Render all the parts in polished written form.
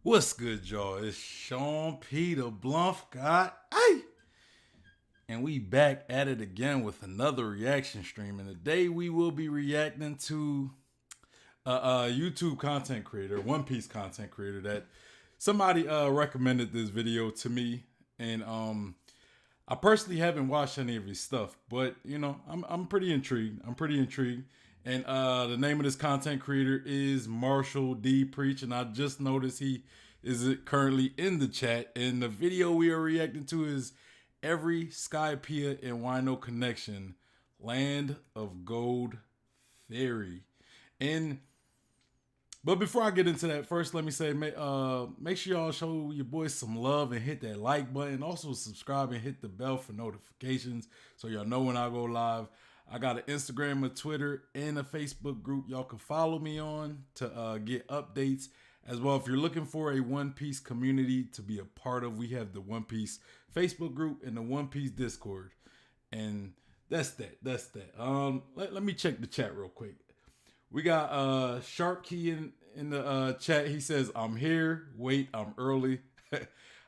What's good, y'all? It's Sean P. the Blunt God. Hey! And we back at it again with another reaction stream. And today we will be reacting to a YouTube content creator, One Piece content creator that somebody recommended this video to me. And I personally haven't watched any of his stuff, but you know, I'm pretty intrigued. And the name of this content creator is Marshall D Preach, and I just noticed he is currently in the chat. And the video we are reacting to is Every Skypiea and Wano Connection, Land of Gold Theory. And but before I get into that, first let me say, make sure y'all show your boys some love and hit that like button. Also subscribe and hit the bell for notifications so y'all know when I go live. I got an Instagram, a Twitter, and a Facebook group y'all can follow me on to get updates. As well, if you're looking for a One Piece community to be a part of, we have the One Piece Facebook group and the One Piece Discord. And that's that. Let me check the chat real quick. We got Sharpkey in the chat. He says, I'm here. Wait, I'm early.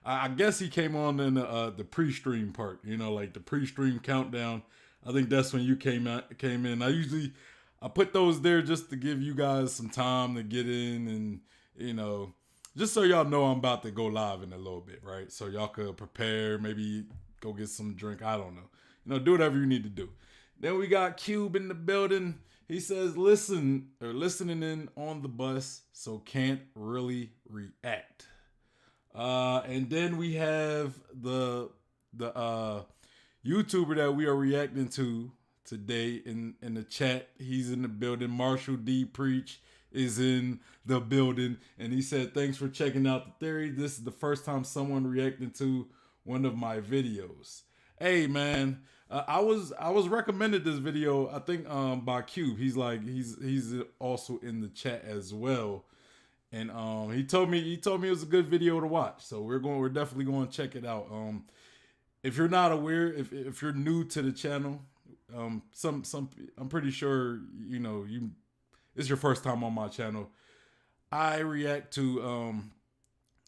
I guess he came on in the pre-stream part, like the pre-stream countdown. I think that's when you came in. I put those there just to give you guys some time to get in and, just so y'all know I'm about to go live in a little bit, right? So y'all could prepare, maybe go get some drink. I don't know. Do whatever you need to do. Then we got Cube in the building. He says, listening in on the bus, so can't really react. And then we have the YouTuber that we are reacting to today in the chat. He's in the building. Marshall D. Preach is in the building. And he said, thanks for checking out the theory. This is the first time someone reacting to one of my videos. Hey, man. I was recommended this video, I think, by Cube. He's also in the chat as well. And he told me it was a good video to watch. So we're definitely going to check it out. If you're not aware, if you're new to the channel, I'm pretty sure it's your first time on my channel. I react to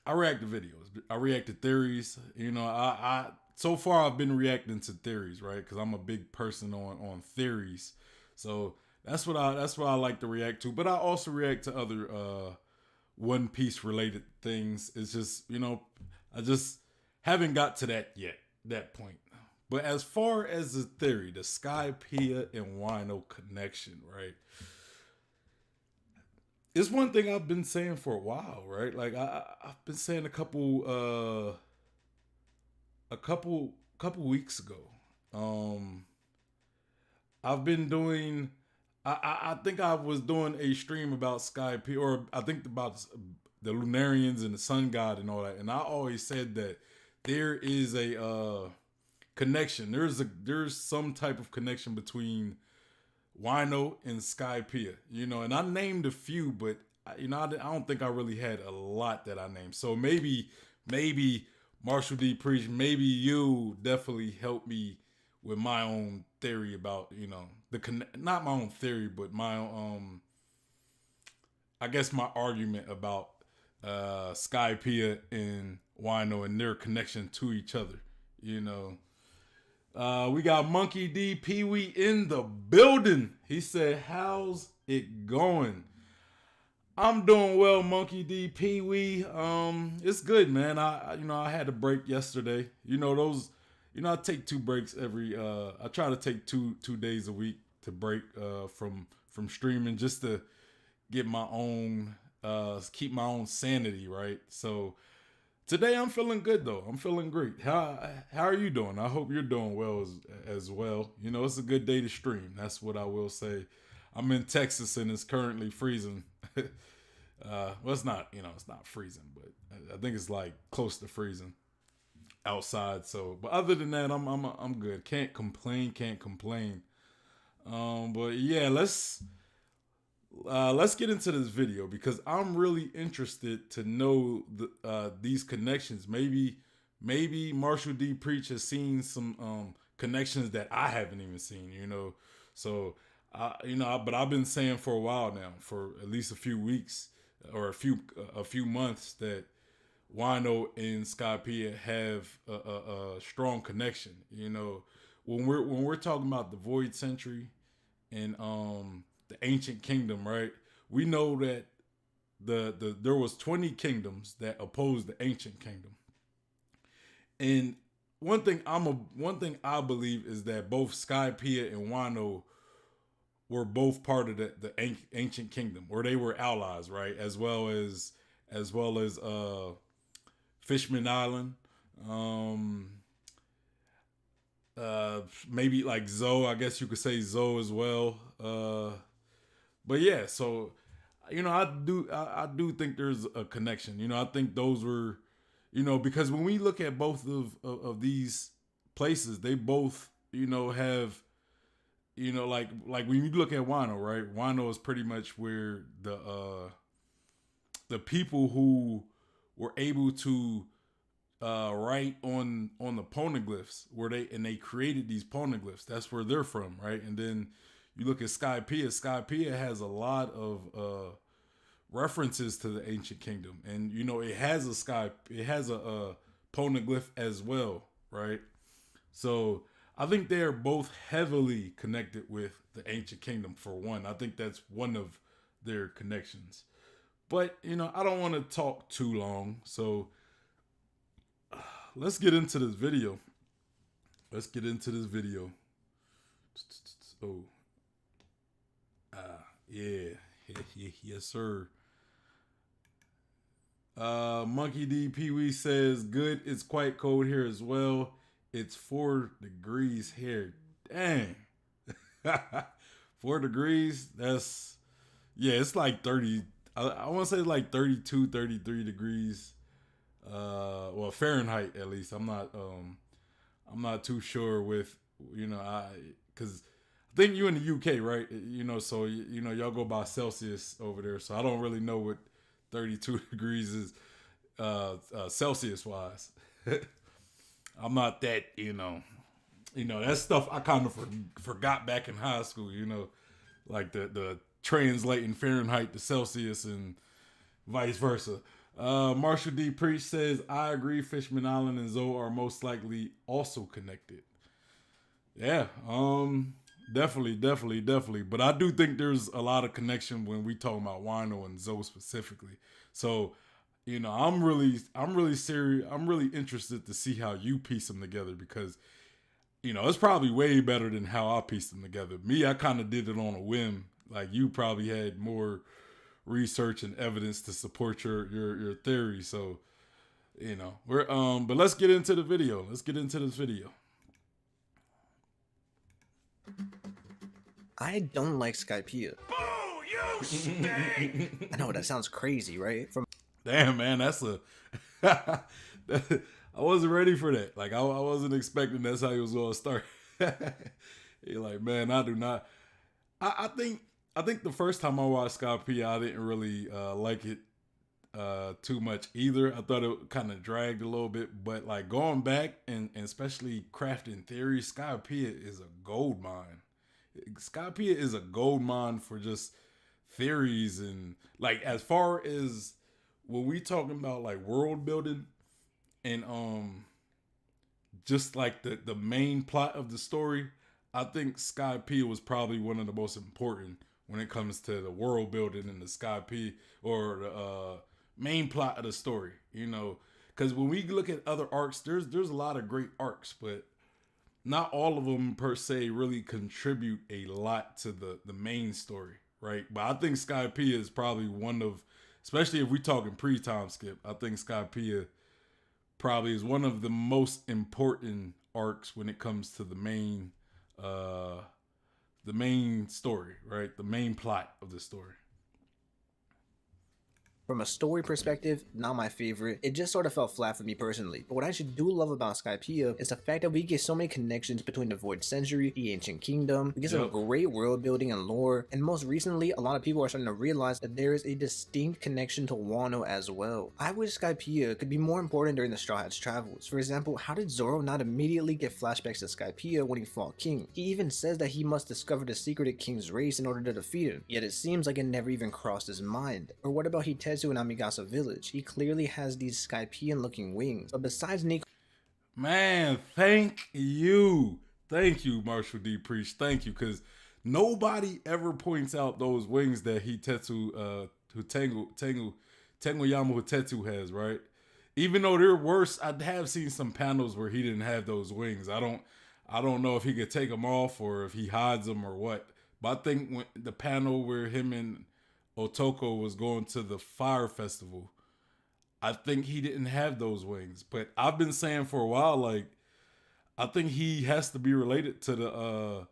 videos. I react to theories. So far I've been reacting to theories, right? Because I'm a big person on theories. So that's what I like to react to. But I also react to other One Piece related things. It's just, I just haven't got to that point. But as far as the theory, the Skypiea and Wano connection, right? It's one thing I've been saying for a while, right? Like I've been saying a couple weeks ago. I've been doing. I think I was doing a stream about Skypiea, or I think about the Lunarians and the Sun God and all that. And I always said that there is a connection. There's some type of connection between Wano and Skypiea, and I named a few, but I don't think I really had a lot that I named. So maybe Marshall D. Preach, maybe you definitely helped me with my own theory about, not my own theory, but my I guess my argument about Skypiea and Wano and their connection to each other, We got Monkey D. Pee Wee in the building. He said, how's it going? I'm doing well, Monkey D. Pee Wee. It's good, man. I had a break yesterday. I take 2 breaks I try to take two days a week to break from streaming, just to get my own keep my own sanity, right? So today I'm feeling good though. I'm feeling great. How are you doing? I hope you're doing well as well. It's a good day to stream. That's what I will say. I'm in Texas and it's currently freezing. Well, it's not, it's not freezing, but I think it's like close to freezing outside. So, but other than that, I'm good. Can't complain. But yeah, let's get into this video because I'm really interested to know these connections. Maybe Marshall D. Preach has seen some connections that I haven't even seen. So but I've been saying for a while now, for at least a few weeks or a few months, that Wano and Skypiea have a strong connection. When we're talking about the Void Century and the Ancient Kingdom, right? We know that there was 20 kingdoms that opposed the Ancient Kingdom, and one thing I believe is that both Skypiea and Wano were both part of the Ancient Kingdom, or they were allies, right? As well as Fishman Island, maybe like Zoe. I guess you could say Zoe as well. But yeah, so I do think there's a connection. I think those were, because when we look at both of these places, they both have you know, like when you look at Wano, right? Wano is pretty much where the people who were able to write on the poneglyphs where they created these poneglyphs. That's where they're from, right? And then you look at Skypiea. Skypiea has a lot of references to the ancient kingdom, and you know it has a poneglyph as well, right? So I think they are both heavily connected with the ancient kingdom. For one, I think that's one of their connections. But you know, I don't want to talk too long, so let's get into this video. Oh, yeah, yes, sir. Monkey D Pee Wee says, "Good. It's quite cold here as well. It's 4 degrees here. Dang, 4 degrees. Yeah. It's like 30. I want to say like 32, 33 degrees. Well, Fahrenheit at least. I'm not too sure with, you know, because I think you in the UK, right? You know, so you know y'all go by Celsius over there. So I don't really know what 32 degrees is Celsius wise. I'm not that, you know, that stuff I kind of forgot back in high school, you know, like the translating Fahrenheit to Celsius and vice versa. Marshall D. Preach says, I agree, Fishman Island and Zoe are most likely also connected. Yeah, definitely. But I do think there's a lot of connection when we talk about Wano and Zoe specifically. So, you know, I'm really serious. I'm really interested to see how you piece them together because, you know, it's probably way better than how I pieced them together. Me, I kind of did it on a whim. Like you probably had more research and evidence to support your theory. So, you know, but let's get into the video. Let's get into this video. I don't like Skypiea. Boo! You stink! I know that sounds crazy, right? Damn, man, that's I wasn't ready for that. Like I wasn't expecting that's how he was gonna start. You're like, man, I do not. I think the first time I watched Skypiea, I didn't really like it too much either. I thought it kind of dragged a little bit, but like going back and especially crafting theories, Skypiea is a gold mine. Skypiea is a gold mine for just theories and like as far as when we talking about like world building and just like the main plot of the story, I think Skypiea was probably one of the most important when it comes to the world building and the Skypiea or the main plot of the story, you know, because when we look at other arcs, there's a lot of great arcs, but not all of them per se really contribute a lot to the main story, right? But I think Skypiea is probably one of, especially if we're talking pre-time skip, I think Skypiea probably is one of the most important arcs when it comes to the main story, right? The main plot of the story. From a story perspective, not my favorite. It just sort of fell flat for me personally. But what I actually do love about Skypiea is the fact that we get so many connections between the Void Century, the Ancient Kingdom. We get some great world building and lore. And most recently, a lot of people are starting to realize that there is a distinct connection to Wano as well. I wish Skypiea could be more important during the Straw Hat's travels. For example, how did Zoro not immediately get flashbacks to Skypiea when he fought King? He even says that he must discover the secret of King's race in order to defeat him. Yet it seems like it never even crossed his mind. Or what about Hitetsu in Amigasa Village? He clearly has these Skypiean looking wings, but besides Nico, man, thank you, Marshall D. Preach, thank you, because nobody ever points out those wings that Hitetsu, Tengu Yama Hitetsu has, right? Even though they're worse, I have seen some panels where he didn't have those wings. I don't know if he could take them off or if he hides them or what. But I think when the panel where him and Otoko was going to the fire festival, I think he didn't have those wings. But I've been saying for a while, like, I think he has to be related to the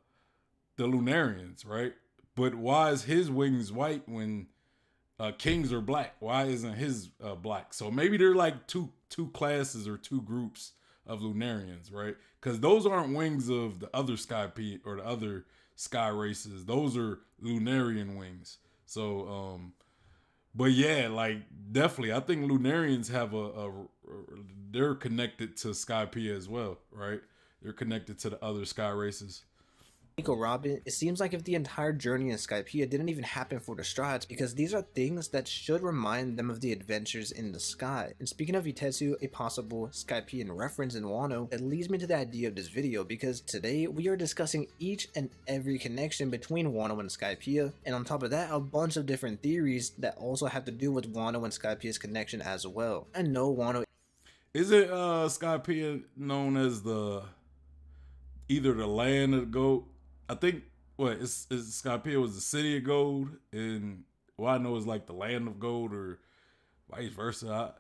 Lunarians, right? But why is his wings white when King's are black? Why isn't his black? So maybe they're like two classes or two groups of Lunarians, right? Because those aren't wings of the other Skypiea or the other sky races. Those are Lunarian wings. So, but yeah, like definitely, I think Lunarians have they're connected to Skypiea as well, right? They're connected to the other sky races. Nico Robin, it seems like if the entire journey in Skypiea didn't even happen for the Strats, because these are things that should remind them of the adventures in the sky. And speaking of Itetsu, a possible Skypiean reference in Wano, that leads me to the idea of this video, because today we are discussing each and every connection between Wano and Skypiea, and on top of that, a bunch of different theories that also have to do with Wano and Skypiea's connection as well. I know Wano is it Skypiea known as either the land of the gold? I think it's Skypiea was the city of gold, and Wano is like the land of gold, or vice versa.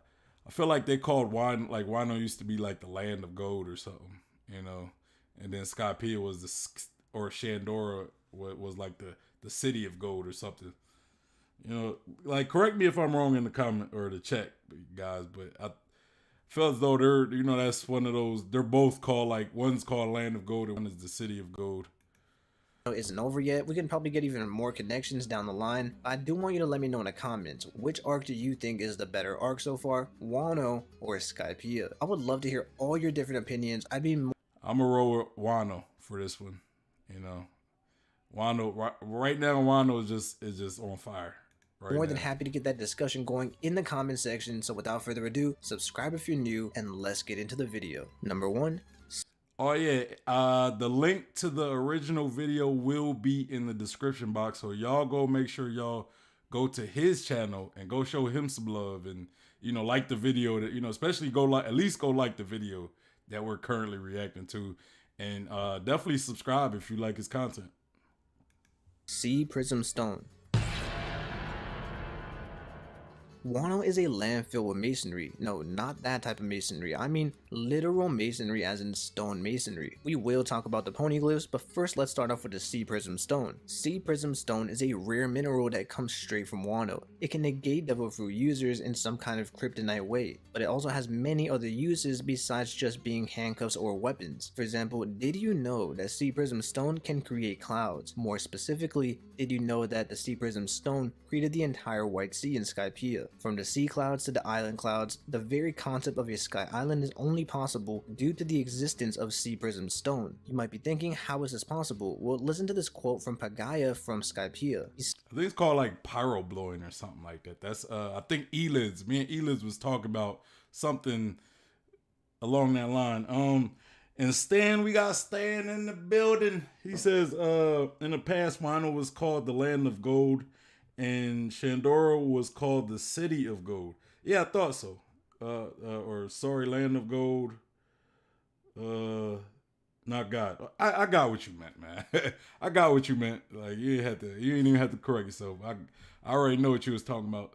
I feel like they called Wano used to be like the land of gold or something, you know, and then Skypiea was or Shandora was like the city of gold or something. You know, like correct me if I'm wrong in the comment or the chat, guys, but I feel as though that's one of those. They're both called one's called Land of Gold and one is the City of Gold. Isn't over yet. We can probably get even more connections down the line. I do want you to let me know in the comments, which arc do you think is the better arc so far, Wano or Skypiea? I would love to hear all your different opinions. I'm gonna roll with Wano for this one. You know, Wano right now. Wano is just on fire. More than happy to get that discussion going in the comment section. So without further ado, subscribe if you're new, and let's get into the video. Number 1. Oh yeah, the link to the original video will be in the description box, so y'all go make sure y'all go to his channel and go show him some love, and like the video that especially at least go like the video that we're currently reacting to, and definitely subscribe if you like his content. See Prism Stone. Wano is a land filled with masonry. No, not that type of masonry. I mean literal masonry as in stone masonry. We will talk about the poneglyphs, but first let's start off with the Sea Prism Stone. Sea Prism Stone is a rare mineral that comes straight from Wano. It can negate devil fruit users in some kind of kryptonite way, but it also has many other uses besides just being handcuffs or weapons. For example, did you know that Sea Prism Stone can create clouds? More specifically, did you know that the Sea Prism Stone created the entire White Sea in Skypiea? From the sea clouds to the island clouds, the very concept of a sky island is only possible due to the existence of Sea Prism Stone. You might be thinking, how is this possible? Well, listen to this quote from Pagaya from Skypiea. I think it's called like pyro blowing or something like that. That's I think Elids. Me and Elids was talking about something along that line. And Stan, we got Stan in the building. He says, in the past, Wano was called the Land of Gold, and Shandora was called the City of Gold. Yeah, I thought so. Land of Gold. Not God. I got what you meant, man. I got what you meant. Like you didn't even have to correct yourself. I already know what you was talking about.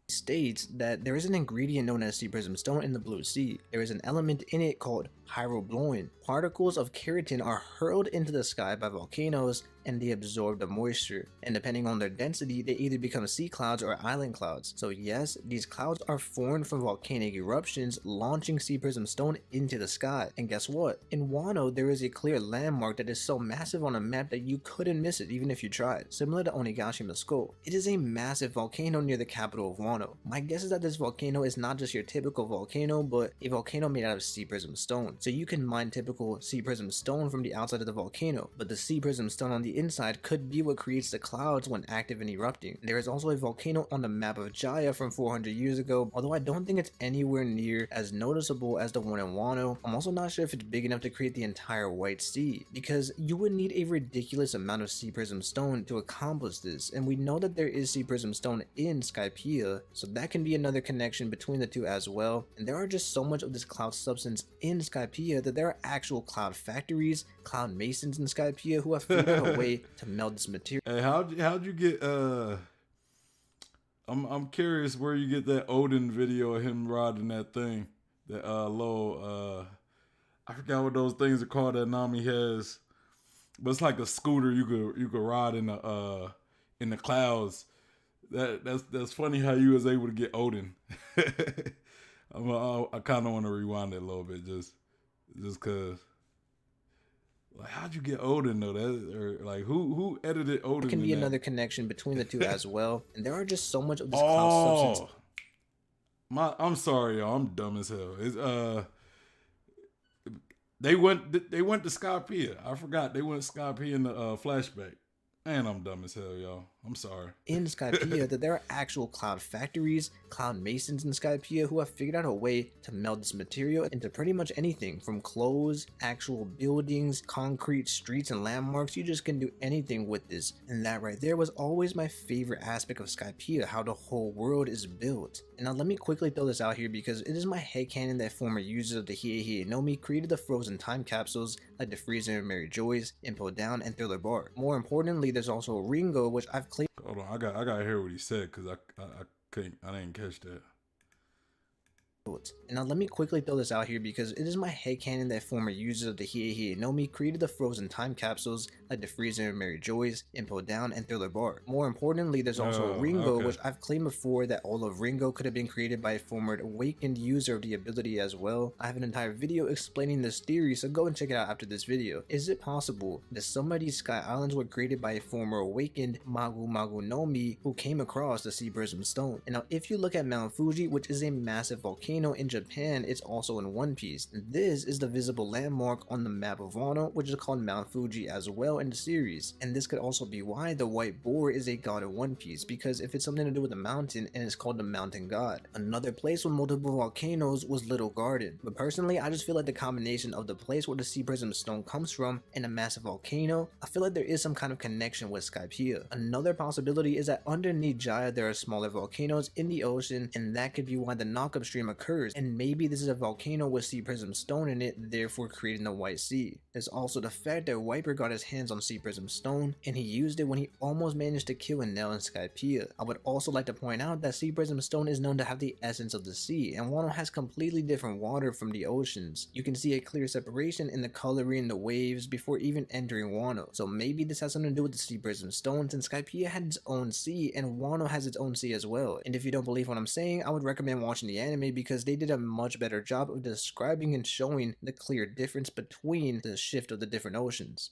States that there is an ingredient known as Sea Prism Stone in the Blue Sea. There is an element in it called pyroblowing. Particles of keratin are hurled into the sky by volcanoes and they absorb the moisture, and depending on their density they either become sea clouds or island clouds. So yes, these clouds are formed from volcanic eruptions launching Sea Prism Stone into the sky. And guess what? In Wano there is a clear landmark that is so massive on a map that you couldn't miss it even if you tried, similar to Onigashima Skull. It is a massive volcano near the capital of Wano. My guess is that this volcano is not just your typical volcano, but a volcano made out of Sea Prism Stone. So you can mine typical Sea Prism Stone from the outside of the volcano, but the Sea Prism Stone on the inside could be what creates the clouds when active and erupting. There is also a volcano on the map of Jaya from 400 years ago, although I don't think it's anywhere near as noticeable as the one in Wano. I'm also not sure if it's big enough to create the entire White Sea, because you would need a ridiculous amount of Sea Prism Stone to accomplish this, and we know that there is Sea Prism Stone in Skypiea, so that can be another connection between the two as well. And there are just so much of this cloud substance in Skypiea that there are actual cloud factories, cloud masons in Skypiea who have figured out a way to melt this material. Hey, how'd you get I'm curious where you get that Odin video of him riding that thing, that low I forgot what those things are called that Nami has, but it's like a scooter you could ride in the clouds. That's funny how you was able to get Odin. I kind of want to rewind it a little bit just cause. Like, how'd you get Odin though? That or like who edited Odin? There can be in that? another connection between the two as well. And there are just so much of this cloud substance. I'm sorry, y'all. I'm dumb as hell. It's they went to Skypiea. I forgot they went to Skypiea in the flashback. And I'm dumb as hell, y'all. I'm sorry. In Skypiea, that there are actual cloud factories, cloud masons in Skypiea who have figured out a way to melt this material into pretty much anything from clothes, actual buildings, concrete streets and landmarks. You just can do anything with this. And that right there was always my favorite aspect of Skypiea, how the whole world is built. And now let me quickly throw this out here because it is my headcanon that former users of the Hiei no Mi created the frozen time capsules like the Freezer and Mary Joy's, Impo Down, and Thriller Bar. More importantly, there's also Ringo, which I've claimed. Hold on, I gotta hear what he said because I didn't catch that. And now let me quickly throw this out here because it is my headcanon that former users of the Hiei no Mi created the frozen time capsules like the Freezer and Mary Joy's, Impo Down, and Thriller Bar. More importantly, there's also Ringo, okay. which I've claimed before that all of Ringo could have been created by a former awakened user of the ability as well. I have an entire video explaining this theory, so go and check it out after this video. Is it possible that some of these Sky Islands were created by a former awakened Magu no Mi who came across the Sea Prism Stone? And now if you look at Mount Fuji, which is a massive volcano in Japan, it's also in One Piece. And this is the visible landmark on the map of Wano, which is called Mount Fuji as well in the series. And this could also be why the white boar is a god in One Piece, because if it's something to do with the mountain, and it's called the mountain god. Another place with multiple volcanoes was Little Garden, but personally I just feel like the combination of the place where the Sea Prism Stone comes from and a massive volcano, I feel like there is some kind of connection with Skypiea. Another possibility is that underneath Jaya there are smaller volcanoes in the ocean, and that could be why the knockup stream occurs, and maybe this is a volcano with Sea Prism Stone in it, therefore creating the White Sea. There's also the fact that Wiper got his hands on Sea Prism Stone, and he used it when he almost managed to kill Enel in Skypiea. I would also like to point out that Sea Prism Stone is known to have the essence of the sea, and Wano has completely different water from the oceans. You can see a clear separation in the coloring, the waves, before even entering Wano. So maybe this has something to do with the Sea Prism Stone, since Skypiea had its own sea, and Wano has its own sea as well. And if you don't believe what I'm saying, I would recommend watching the anime because they did a much better job of describing and showing the clear difference between the shift of the different oceans.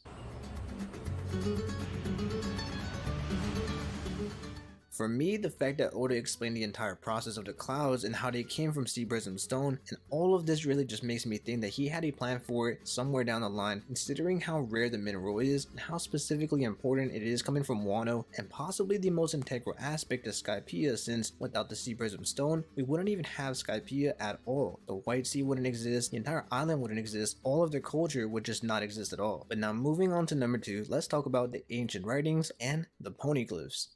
For me, the fact that Oda explained the entire process of the clouds and how they came from Sea Prism Stone, and all of this really just makes me think that he had a plan for it somewhere down the line, considering how rare the mineral is and how specifically important it is coming from Wano, and possibly the most integral aspect of Skypiea, since without the Sea Prism Stone, we wouldn't even have Skypiea at all. The White Sea wouldn't exist, the entire island wouldn't exist, all of their culture would just not exist at all. But now moving on to number 2, let's talk about the ancient writings and the poneglyphs.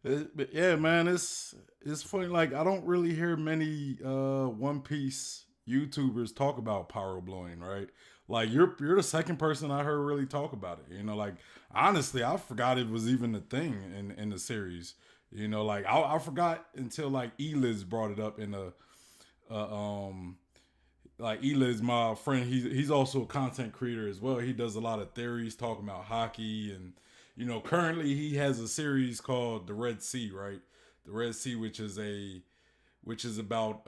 But yeah, man, it's funny. Like, I don't really hear many One Piece YouTubers talk about power blowing, right? Like, you're the second person I heard really talk about it. You know, like, honestly, I forgot it was even a thing in the series. You know, like I forgot until like Eliz brought it up in like Eliz, my friend, he's also a content creator as well. He does a lot of theories talking about hockey, and you know, currently he has a series called The Red Sea, right? The Red Sea, which is about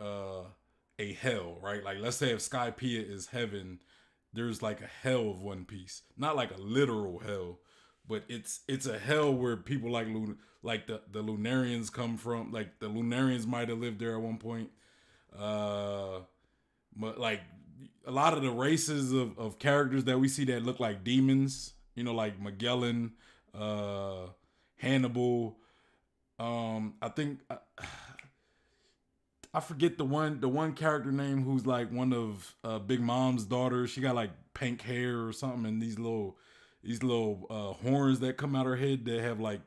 a hell, right? Like, let's say if Skypiea is heaven, there's like a hell of One Piece. Not like a literal hell, but it's a hell where people like the Lunarians come from. Like, the Lunarians might have lived there at one point. But like a lot of the races of characters that we see that look like demons, you know, like Magellan, Hannibal. I think I forget the one character name who's like one of Big Mom's daughters. She got like pink hair or something, and these little horns that come out her head that have like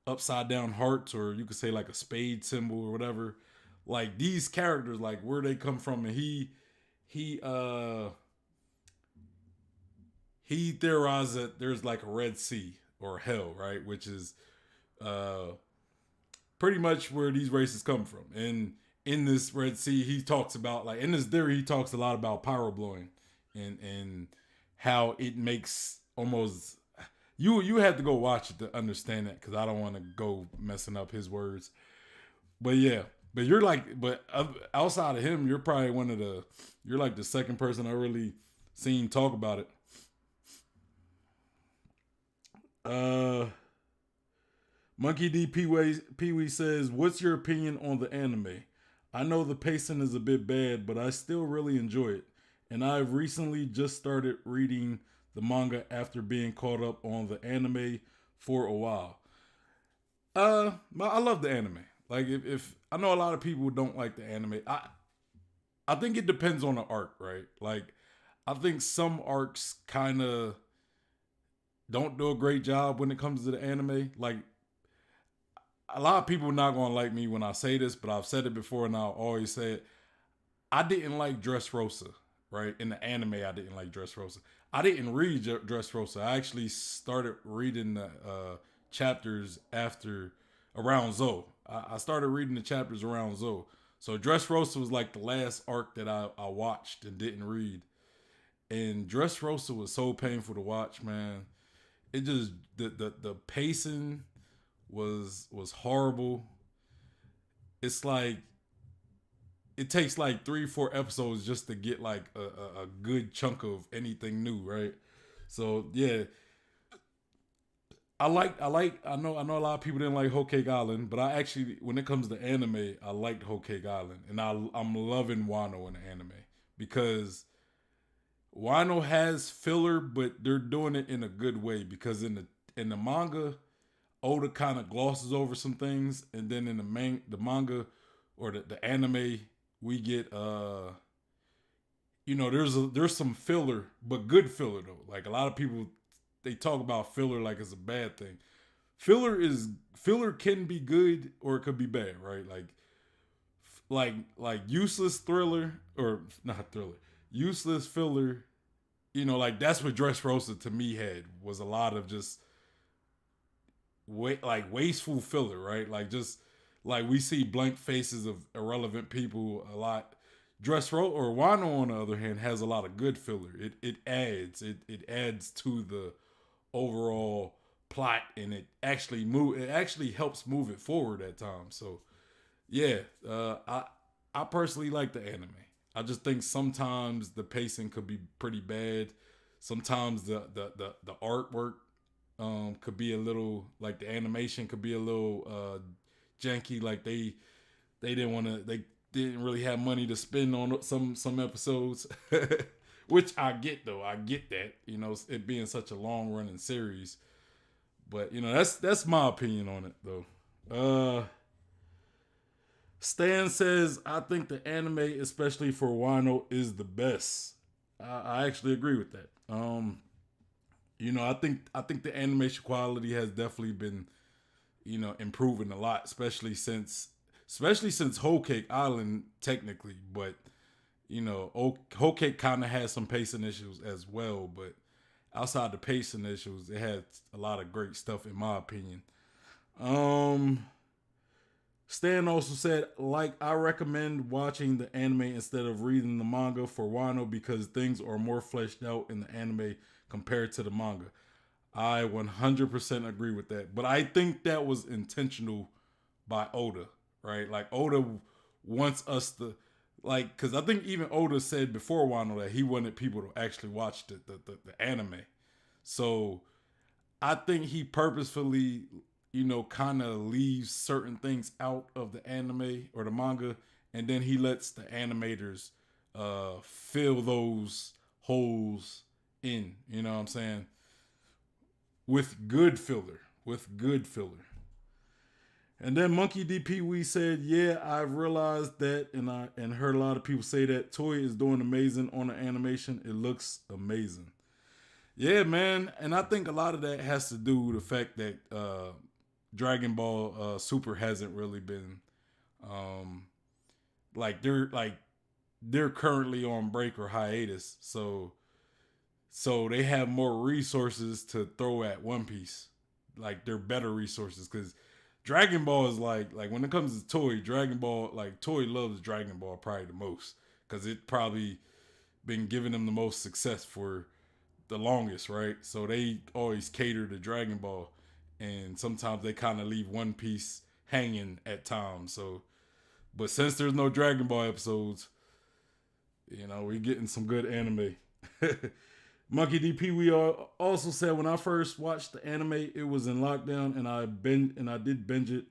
upside down hearts, or you could say like a spade symbol or whatever. Like, these characters, like where they come from, and he theorized that there's like a Red Sea or hell, right? Which is pretty much where these races come from. And in this Red Sea, he talks about, like, in this theory, he talks a lot about power blowing and how it makes almost, you have to go watch it to understand that, because I don't want to go messing up his words. But yeah, but you're like, but outside of him, you're probably you're like the second person I really seen talk about it. Monkey D. Pee-wee says, what's your opinion on the anime? I know the pacing is a bit bad, but I still really enjoy it. And I've recently just started reading the manga after being caught up on the anime for a while. I love the anime. Like if I know a lot of people don't like the anime. I think it depends on the arc, right? Like I think some arcs kind of don't do a great job when it comes to the anime. Like a lot of people are not gonna like me when I say this, but I've said it before and I'll always say it. I didn't like Dressrosa, right? In the anime, I didn't like Dressrosa. I didn't read Dressrosa. I actually started reading the chapters around Zoe. I started reading the chapters around Zoe. So Dressrosa was like the last arc that I watched and didn't read. And Dressrosa was so painful to watch, man. It just the pacing was horrible. It's like it takes like 3-4 episodes just to get like a good chunk of anything new, right? So yeah, I know a lot of people didn't like Whole Cake Island, but I actually, when it comes to anime, I liked Whole Cake Island, and I'm loving Wano in the anime because Wano has filler, but they're doing it in a good way. Because in the manga, Oda kind of glosses over some things, and then in the manga or the anime, we get there's some filler, but good filler though. Like a lot of people, they talk about filler like it's a bad thing. Filler can be good or it could be bad, right? Like useless thriller or not thriller, useless filler. Like that's what Dressrosa to me had was a lot of just wasteful filler, right? Like just like we see blank faces of irrelevant people a lot. Dressrosa or Wano on the other hand has a lot of good filler. It adds to the overall plot and it actually helps move it forward at times. So yeah, I personally like the anime. I just think sometimes the pacing could be pretty bad. Sometimes the artwork could be a little, like the animation could be a little janky. Like they didn't really have money to spend on some episodes. Which I get though. I get that, it being such a long running series. But that's my opinion on it though. Stan says, I think the anime, especially for Wano, is the best. I actually agree with that. I think the animation quality has definitely been, improving a lot, especially since Whole Cake Island technically, but Whole Cake kind of has some pacing issues as well, but outside the pacing issues, it had a lot of great stuff in my opinion. Stan also said, I recommend watching the anime instead of reading the manga for Wano because things are more fleshed out in the anime compared to the manga. I 100% agree with that. But I think that was intentional by Oda, right? Like Oda wants us to, because I think even Oda said before Wano that he wanted people to actually watch the anime. So I think he purposefully, kind of leaves certain things out of the anime or the manga, and then he lets the animators fill those holes in, you know what I'm saying? With good filler. And then Monkey D. Pee-wee said, yeah, I've realized that, and heard a lot of people say that Toei is doing amazing on the animation. It looks amazing. Yeah, man. And I think a lot of that has to do with the fact that Dragon Ball Super hasn't really been they're currently on break or hiatus, so they have more resources to throw at One Piece. Like they're better resources because Dragon Ball is like when it comes to Toei, Dragon Ball, like Toei loves Dragon Ball probably the most because it probably been giving them the most success for the longest, right? So they always cater to Dragon Ball. And sometimes they kind of leave One Piece hanging at times. So, but since there's no Dragon Ball episodes, we're getting some good anime. Monkey DP, we also said when I first watched the anime, it was in lockdown, and I did binge it.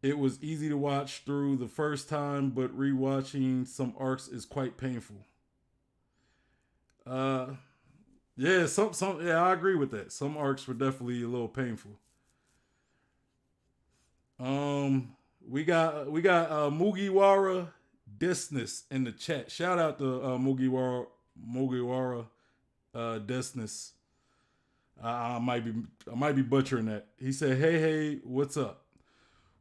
It was easy to watch through the first time, but rewatching some arcs is quite painful. Yeah, yeah, I agree with that. Some arcs were definitely a little painful. We got Mugiwara Disness in the chat. Shout out to Mugiwara Disness. I might be butchering that. He said, "Hey, what's up?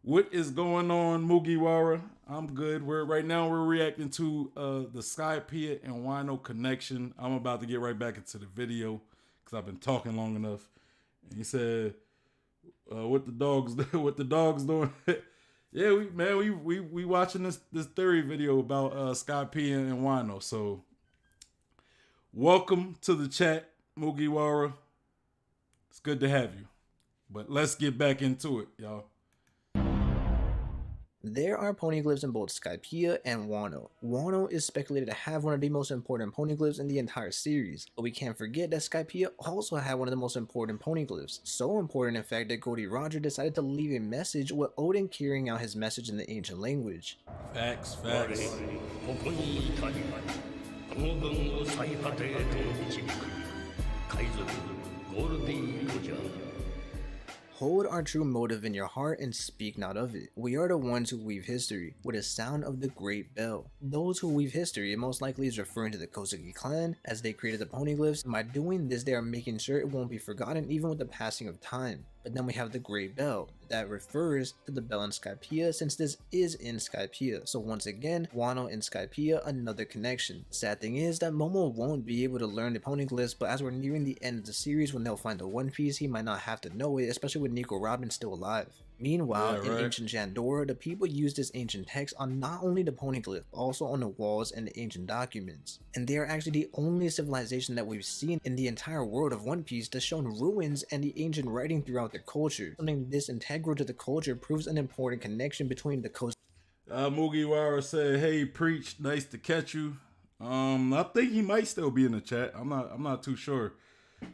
What is going on, Mugiwara? I'm good. We're reacting to the Skypiea and Wano connection. I'm about to get right back into the video because I've been talking long enough." And he said, "What the dogs doing?" Yeah, we watching this theory video about Skypiea and Wano. So, welcome to the chat, Mugiwara. It's good to have you. But let's get back into it, y'all. There are poneglyphs in both Skypiea and Wano. Wano is speculated to have one of the most important poneglyphs in the entire series, but we can't forget that Skypiea also had one of the most important poneglyphs. So important in fact that Goldie Roger decided to leave a message with Odin carrying out his message in the ancient language. Facts. Hold our true motive in your heart and speak not of it. We are the ones who weave history, with the sound of the great bell. Those who weave history most likely is referring to the Kozuki clan, as they created the poneglyphs, and by doing this they are making sure it won't be forgotten even with the passing of time. But then we have the great bell, that refers to the bell in Skypiea, since this is in Skypiea. So once again, Wano and Skypiea, another connection. Sad thing is that Momo won't be able to learn the poneglyphs, but as we're nearing the end of the series when they'll find the One Piece, he might not have to know it, especially with Nico Robin still alive. Meanwhile, in ancient Shandora, the people used this ancient text on not only the poneglyph, but also on the walls and the ancient documents. And they are actually the only civilization that we've seen in the entire world of One Piece that's shown ruins and the ancient writing throughout their culture. Something this integral to the culture proves an important connection between the coast. Mugiwara said, "Hey, preach, nice to catch you." I think he might still be in the chat. I'm not too sure.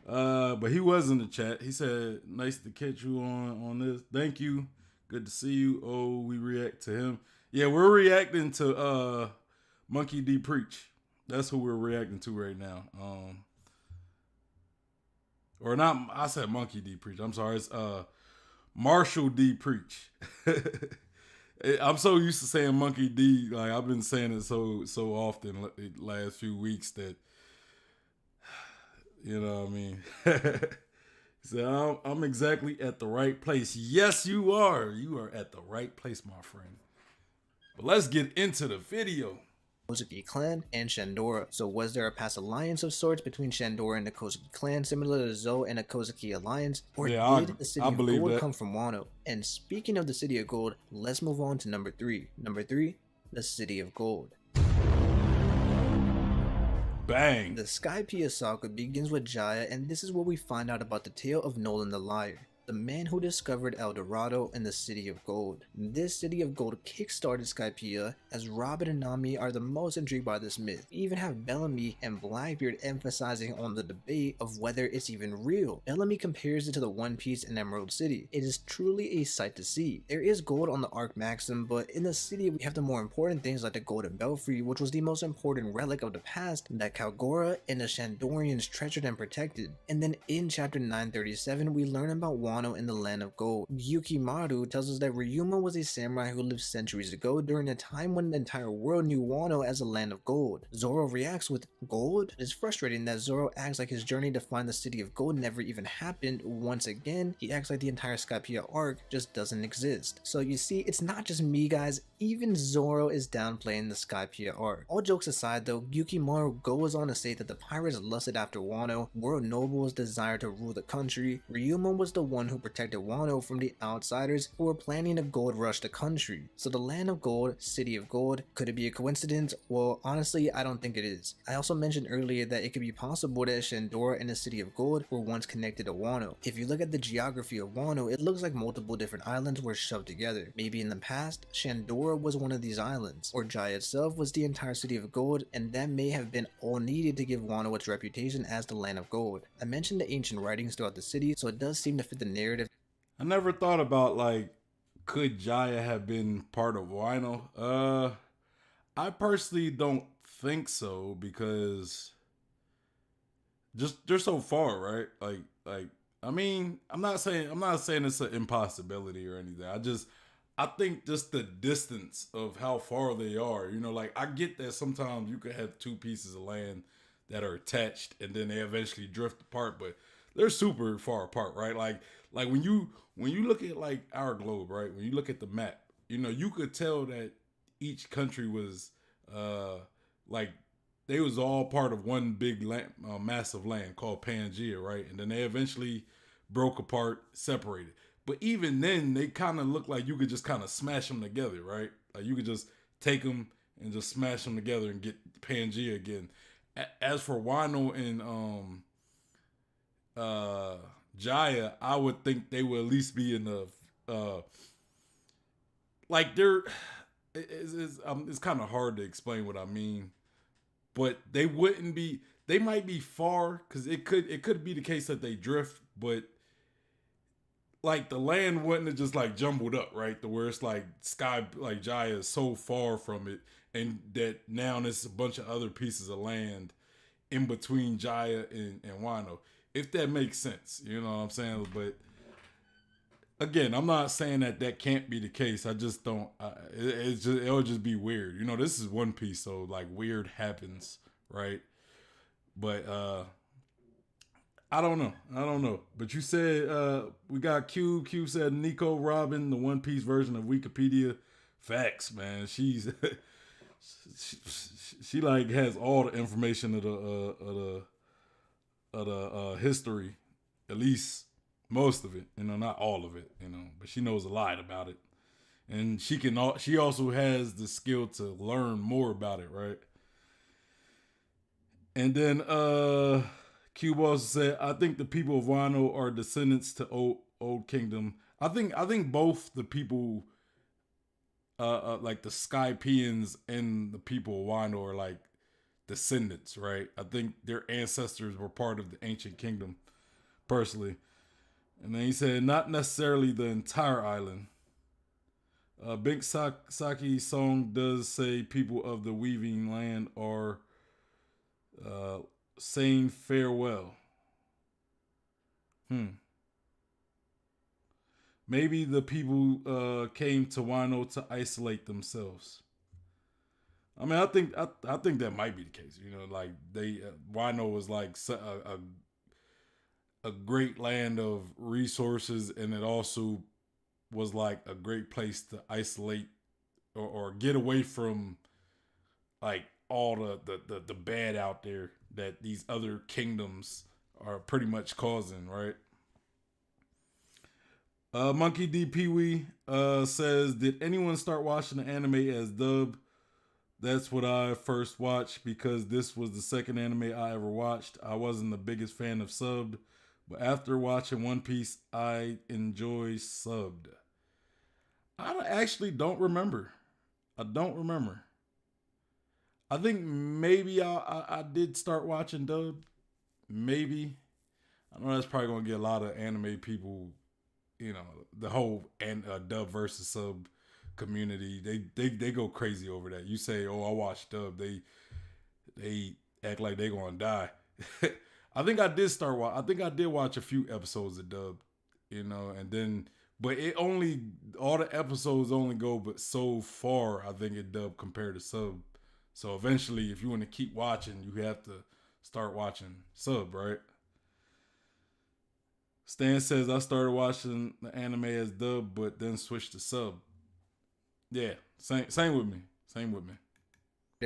But he was in the chat. He said, "Nice to catch you on this. Thank you. Good to see you." Oh, we react to him. Yeah, we're reacting to Monkey D Preach. That's who we're reacting to right now. Or not, I said Monkey D Preach. I'm sorry, it's Marshall D Preach. I'm so used to saying Monkey D, like I've been saying it so often the last few weeks that, you know what I mean? So I'm exactly at the right place. Yes, you are. You are at the right place, my friend. But let's get into the video. Kozuki clan and Shandora. So was there a past alliance of sorts between Shandora and the Kozuki clan, similar to Zou and the Kozuki alliance? Or did the City of Gold come from Wano? And speaking of the City of Gold, let's move on to number 3. Number 3, the City of Gold. Bang! The Skypiea saga begins with Jaya, and this is where we find out about the tale of Nolan the Liar, the man who discovered El Dorado and the City of Gold. This City of Gold kickstarted Skypiea, as Robin and Nami are the most intrigued by this myth. We even have Bellamy and Blackbeard emphasizing on the debate of whether it's even real. Bellamy compares it to the One Piece and Emerald City. It is truly a sight to see. There is gold on the Arc Maxim, but in the city we have the more important things like the Golden Belfry, which was the most important relic of the past that Kalgora and the Shandorians treasured and protected. And then in chapter 937 we learn about Wano in the Land of Gold. Yukimaru tells us that Ryuma was a samurai who lived centuries ago during a time when the entire world knew Wano as a Land of Gold. Zoro reacts with, "Gold?" It is frustrating that Zoro acts like his journey to find the City of Gold never even happened. Once again, he acts like the entire Skypiea arc just doesn't exist. So you see, it's not just me guys, even Zoro is downplaying the Skypiea arc. All jokes aside though, Yukimaru goes on to say that the pirates lusted after Wano, world nobles desired to rule the country, Ryuma was the one one who protected Wano from the outsiders who were planning to gold rush the country. So the Land of Gold, City of Gold, could it be a coincidence? Well, honestly, I don't think it is. I also mentioned earlier that it could be possible that Shandora and the City of Gold were once connected to Wano. If you look at the geography of Wano, it looks like multiple different islands were shoved together. Maybe in the past, Shandora was one of these islands, or Jaya itself was the entire City of Gold, and that may have been all needed to give Wano its reputation as the Land of Gold. I mentioned the ancient writings throughout the city, so it does seem to fit the narrative. I never thought about, like, could Jaya have been part of Wano? I personally don't think so, because just they're so far, right? Like I mean, I'm not saying it's an impossibility or anything. I think just the distance of how far they are, you know, like I get that sometimes you could have two pieces of land that are attached and then they eventually drift apart, but they're super far apart, right? Like when you look at like our globe, right? When you look at the map, you know, you could tell that each country was like they was all part of one big land, massive land called Pangea, right? And then they eventually broke apart, separated. But even then, they kind of look like you could just kind of smash them together, right? Like you could just take them and just smash them together and get Pangea again. As for Wano and Jaya, I would think they would at least be in the like they're. It's kind of hard to explain what I mean, but they wouldn't be. They might be far because it could be the case that they drift, but like the land wouldn't have just like jumbled up, right? To where it's like like Jaya is so far from it, and that now there's a bunch of other pieces of land in between Jaya and Wano. If that makes sense, you know what I'm saying? But again, I'm not saying that can't be the case. I just don't. It'll just be weird. You know, this is One Piece, so like weird happens, right? But I don't know. But you said we got Cube. Cube said Nico Robin, the One Piece version of Wikipedia. Facts, man. She's she like has all the information of the history, at least most of it. You know, not all of it. You know, but she knows a lot about it, and she also has the skill to learn more about it, right? And then Cube also said, I think the people of Wano are descendants to Old Kingdom. I think both the people, like the Skypeans and the people of Wano are like descendants, right? I think their ancestors were part of the ancient kingdom, personally. And then he said, not necessarily the entire island. Bink Saki's song does say people of the weaving land are saying farewell. Maybe the people came to Wano to isolate themselves. I mean, I think that might be the case. You know, like they Wano was like a great land of resources, and it also was like a great place to isolate or get away from like all the bad out there that these other kingdoms are pretty much causing, right? Monkey D. Pee-wee says, did anyone start watching the anime as dub? That's what I first watched because this was the second anime I ever watched. I wasn't the biggest fan of subbed, but after watching One Piece, I enjoy subbed. I actually don't remember. I don't remember. I think maybe I did start watching dub. Maybe. I know that's probably going to get a lot of anime people, you know, the whole dub versus sub community. They go crazy over that. You say, oh, I watched dub. They act like they going to die. I think I did I think I did watch a few episodes of dub, you know, and then, but all the episodes only go but so far, I think, it dub compared to sub. So eventually, if you want to keep watching, you have to start watching sub, right? Stan says, I started watching the anime as dub, but then switched to sub. Yeah, same with me. Same with me.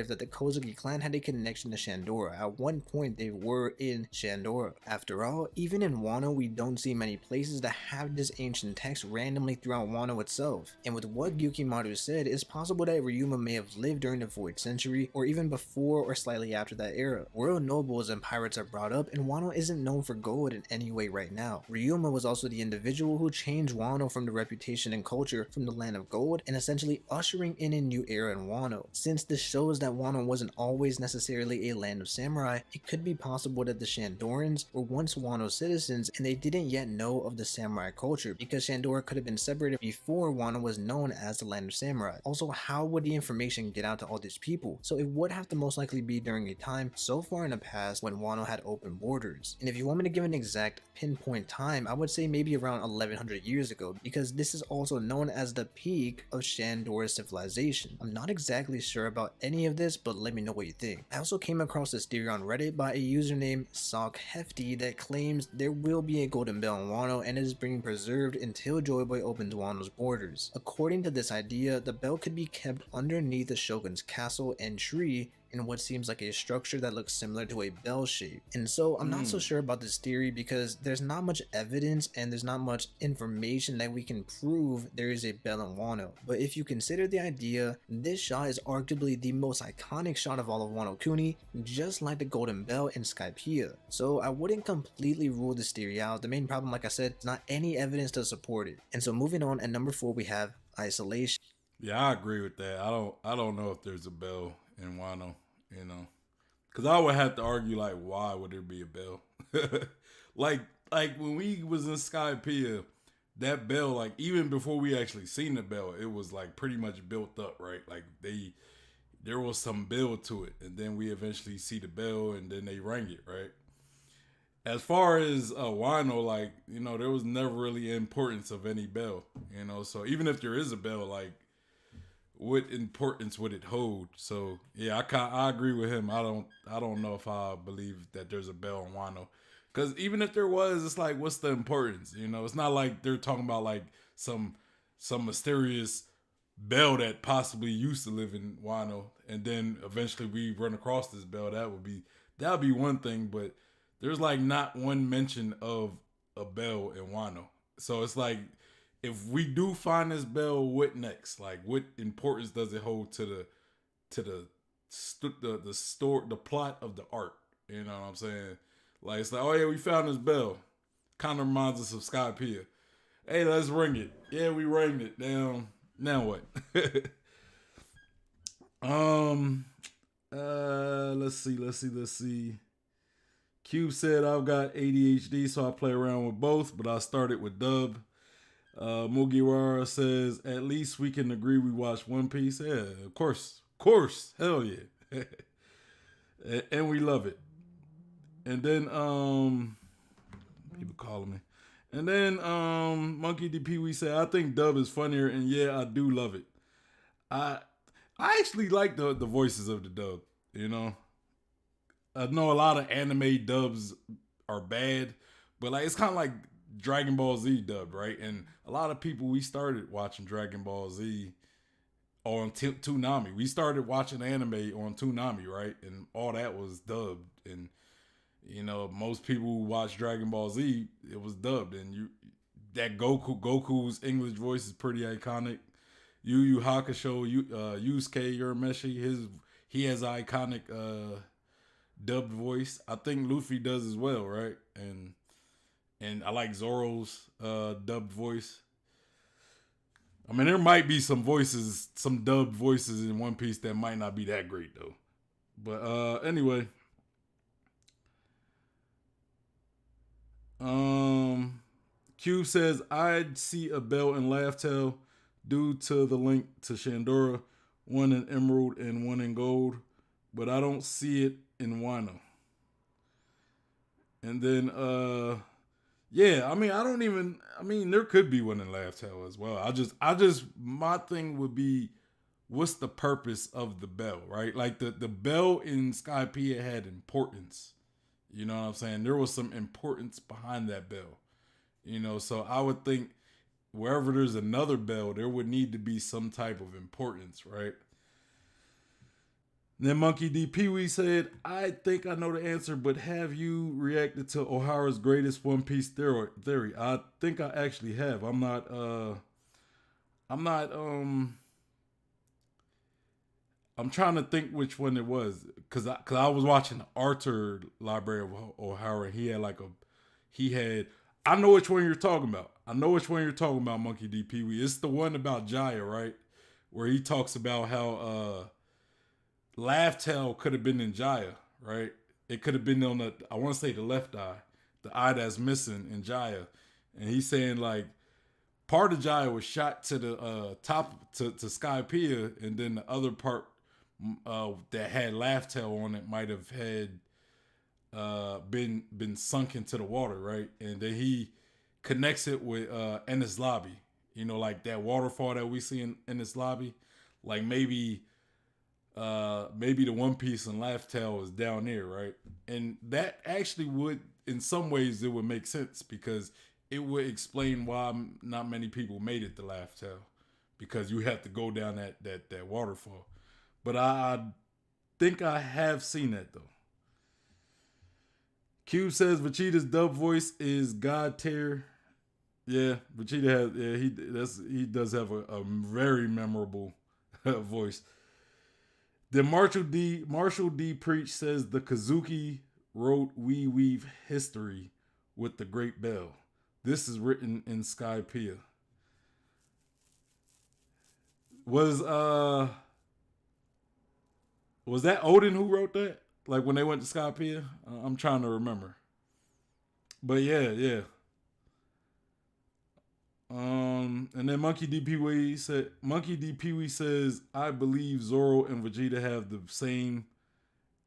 that the Kozuki clan had a connection to Shandora. At one point, they were in Shandora. After all, even in Wano, we don't see many places that have this ancient text randomly throughout Wano itself. And with what Gyukimaru said, it's possible that Ryuma may have lived during the Void Century, or even before or slightly after that era. Royal nobles and pirates are brought up, and Wano isn't known for gold in any way right now. Ryuma was also the individual who changed Wano from the reputation and culture from the land of gold, and essentially ushering in a new era in Wano. Since this shows that Wano wasn't always necessarily a land of samurai, it could be possible that the Shandorans were once Wano citizens and they didn't yet know of the samurai culture, because Shandora could have been separated before Wano was known as the land of samurai. Also, how would the information get out to all these people? So it would have to most likely be during a time so far in the past when Wano had open borders. And if you want me to give an exact pinpoint time, I would say maybe around 1100 years ago, because this is also known as the peak of Shandora's civilization. I'm not exactly sure about any of this, but let me know what you think. I also came across this theory on Reddit by a user named Sock Hefty that claims there will be a golden bell in Wano and it is being preserved until Joy Boy opens Wano's borders. According to this idea, the bell could be kept underneath the Shogun's castle and tree in what seems like a structure that looks similar to a bell shape. And so I'm not so sure about this theory because there's not much evidence and there's not much information that we can prove there is a bell in Wano. But if you consider the idea, this shot is arguably the most iconic shot of all of Wano Kuni, just like the golden bell in Skypiea. So I wouldn't completely rule this theory out. The main problem, like I said, is not any evidence to support it. And so moving on, at number 4 we have isolation. Yeah, I agree with that. I don't know if there's a bell in Wano, you know, because I would have to argue like, why would there be a bell? like when we was in Skypiea, that bell, like even before we actually seen the bell, it was like pretty much built up, right? Like there was some build to it, and then we eventually see the bell, and then they rang it, right? As far as Wano, like, you know, there was never really importance of any bell, you know. So even if there is a bell, like, what importance would it hold? So yeah, I agree with him. I don't know if I believe that there's a bell in Wano, because even if there was, it's like, what's the importance? You know, it's not like they're talking about like some mysterious bell that possibly used to live in Wano, and then eventually we run across this bell. That would be one thing, but there's like not one mention of a bell in Wano. So it's like, if we do find this bell, what next? Like, what importance does it hold to the plot of the art? You know what I'm saying? Like, it's like, oh yeah, we found this bell. Kind of reminds us of Skypiea. Hey, let's ring it. Yeah, we rang it. Now what? Let's see. Cube said, I've got ADHD, so I play around with both, but I started with dub. Mugiwara says, at least we can agree we watched One Piece. Yeah, of course. Hell yeah. And we love it. And then, people calling me. And then, Monkey DP, we say, I think dub is funnier, and yeah, I do love it. I actually like the voices of the dub, you know. I know a lot of anime dubs are bad, but like, it's kind of like Dragon Ball Z dubbed, right? And a lot of people, we started watching Dragon Ball Z on Toonami. We started watching anime on Toonami, right? And all that was dubbed. And, you know, most people who watch Dragon Ball Z, it was dubbed. And that Goku's English voice is pretty iconic. Yu Yu Hakusho, Yusuke Urameshi, he has an iconic dubbed voice. I think Luffy does as well, right? And I like Zoro's dubbed voice. I mean, there might be some dubbed voices in One Piece that might not be that great though. But anyway. Cube says, I'd see a bell in Laugh Tale due to the link to Shandora, one in emerald and one in gold, but I don't see it in Wano. And then yeah, I mean, there could be one in Laugh Tale as well. My thing would be, what's the purpose of the bell, right? Like the bell in Skypiea had importance. You know what I'm saying? There was some importance behind that bell. You know, so I would think wherever there's another bell, there would need to be some type of importance, right? Then Monkey D. Pee Wee said, I think I know the answer, but have you reacted to O'Hara's greatest One Piece theory? I think I actually have. I'm trying to think which one it was. Cause I was watching the Arthur Library of O'Hara. I know which one you're talking about. Monkey D. Pee Wee. It's the one about Jaya, right? Where he talks about how, Laugh Tail could have been in Jaya, right? It could have been on I want to say the left eye, the eye that's missing in Jaya. And he's saying like part of Jaya was shot to the top to Skypiea, and then the other part that had Laugh Tail on it might have had been sunk into the water, right? And then he connects it with Ennis Lobby, like that waterfall that we see in Ennis Lobby, like maybe the One Piece and Laugh Tail is down there, right? And that actually would, in some ways, it would make sense because it would explain why not many people made it to Laugh Tail, because you have to go down that waterfall. But I think I have seen that though. Cube says Vegeta's dub voice is God tier. Yeah, Vegeta he does have a very memorable voice. Then Marshall D. Preach says the Kazuki wrote We Weave history with the Great Bell. This is written in Skypiea. Was that Odin who wrote that? Like when they went to Skypiea? I'm trying to remember. But yeah. And then Monkey D. Pee Wee says, I believe Zoro and Vegeta have the same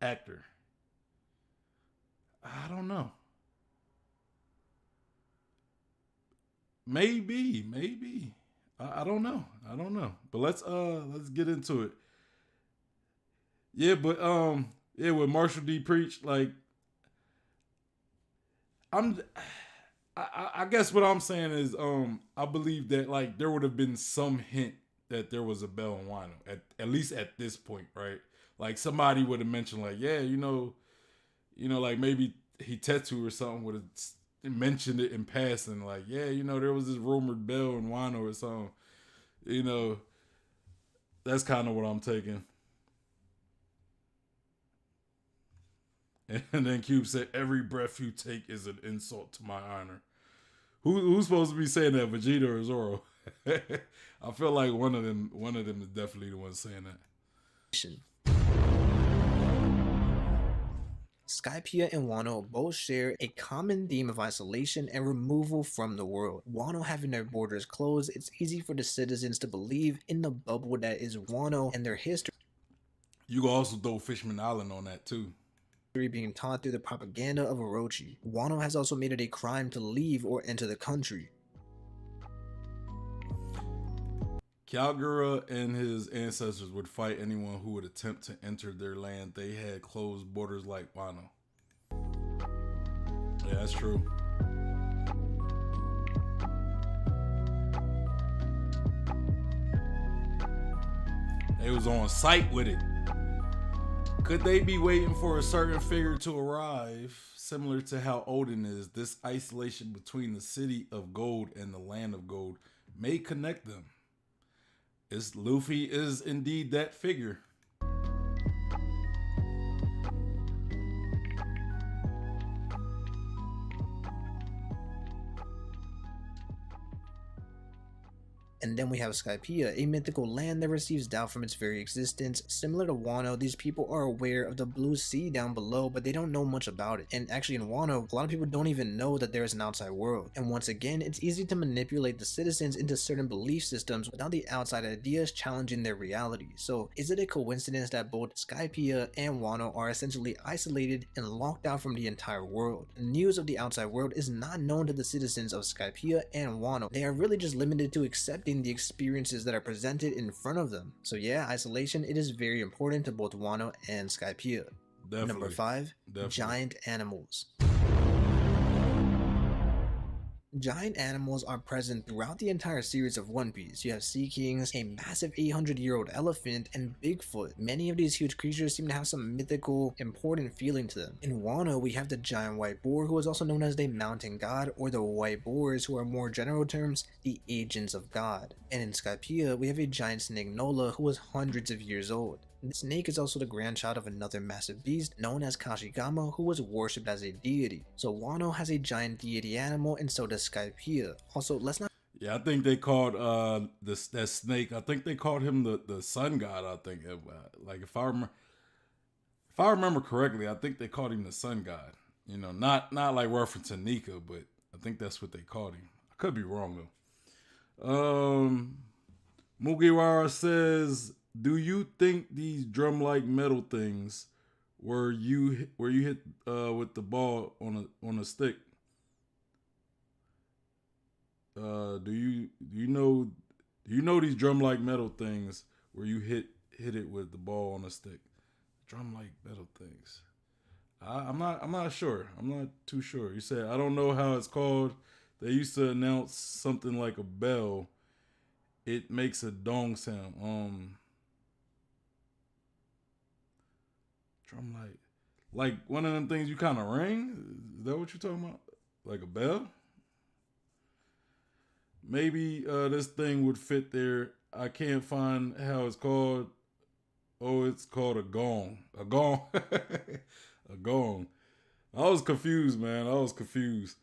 actor. I don't know. Maybe. I don't know. But let's get into it. Yeah, but with Marshall D. Preach, like I guess what I'm saying is I believe that like there would have been some hint that there was a Bell in Wano at least at this point, right? Like somebody would have mentioned like, yeah, like maybe Hitetsu or something would have mentioned it in passing, like, yeah, there was this rumored Bell in Wano or something. That's kind of what I'm taking. And then Cube said, every breath you take is an insult to my honor. Who's supposed to be saying that, Vegeta or Zoro? I feel like one of them is definitely the one saying that. Skypiea and Wano both share a common theme of isolation and removal from the world. Wano having their borders closed, it's easy for the citizens to believe in the bubble that is Wano and their history. You can also throw Fishman Island on that too. Being taught through the propaganda of Orochi. Wano has also made it a crime to leave or enter the country. Kyogura and his ancestors would fight anyone who would attempt to enter their land. They had closed borders like Wano. Yeah, that's true. They was on site with it. Could they be waiting for a certain figure to arrive? Similar to how Odin is, this isolation between the city of gold and the land of gold may connect them. Luffy is indeed that figure. And then we have Skypiea, a mythical land that receives doubt from its very existence. Similar to Wano, these people are aware of the blue sea down below, but they don't know much about it. And actually in Wano, a lot of people don't even know that there is an outside world. And once again, it's easy to manipulate the citizens into certain belief systems without the outside ideas challenging their reality. So is it a coincidence that both Skypiea and Wano are essentially isolated and locked out from the entire world? News of the outside world is not known to the citizens of Skypiea and Wano. They are really just limited to accepting the experiences that are presented in front of them. So yeah, isolation, it is very important to both Wano and Skypiea. Definitely. Number 5, giant animals. Giant animals are present throughout the entire series of One Piece. You have Sea Kings, a massive 800-year-old elephant, and Bigfoot. Many of these huge creatures seem to have some mythical, important feeling to them. In Wano, we have the giant white boar, who is also known as the mountain god, or the white boars, who are more general terms, the agents of God. And in Skypiea, we have a giant snake Nola, who is hundreds of years old. The snake is also the grandchild of another massive beast known as Kashigama, who was worshipped as a deity. So Wano has a giant deity animal, and so does Skypiea. Also, let's not... Yeah, I think they called that snake. I think they called him the sun god. I think like if I remember correctly, I think they called him the sun god. You know, not like referencing Nika, but I think that's what they called him. I could be wrong though. Mugiwara says, do you think these drum-like metal things where you hit with the ball on a stick? Do you know these drum-like metal things where you hit it with the ball on a stick? Drum-like metal things. I'm not sure. I'm not too sure. You said I don't know how it's called. They used to announce something like a bell. It makes a dong sound. Drum like one of them things you kind of ring. Is that what you're talking about? Like a bell? Maybe this thing would fit there. I can't find how it's called. Oh, it's called a gong. A gong. A gong. I was confused, man. I was confused.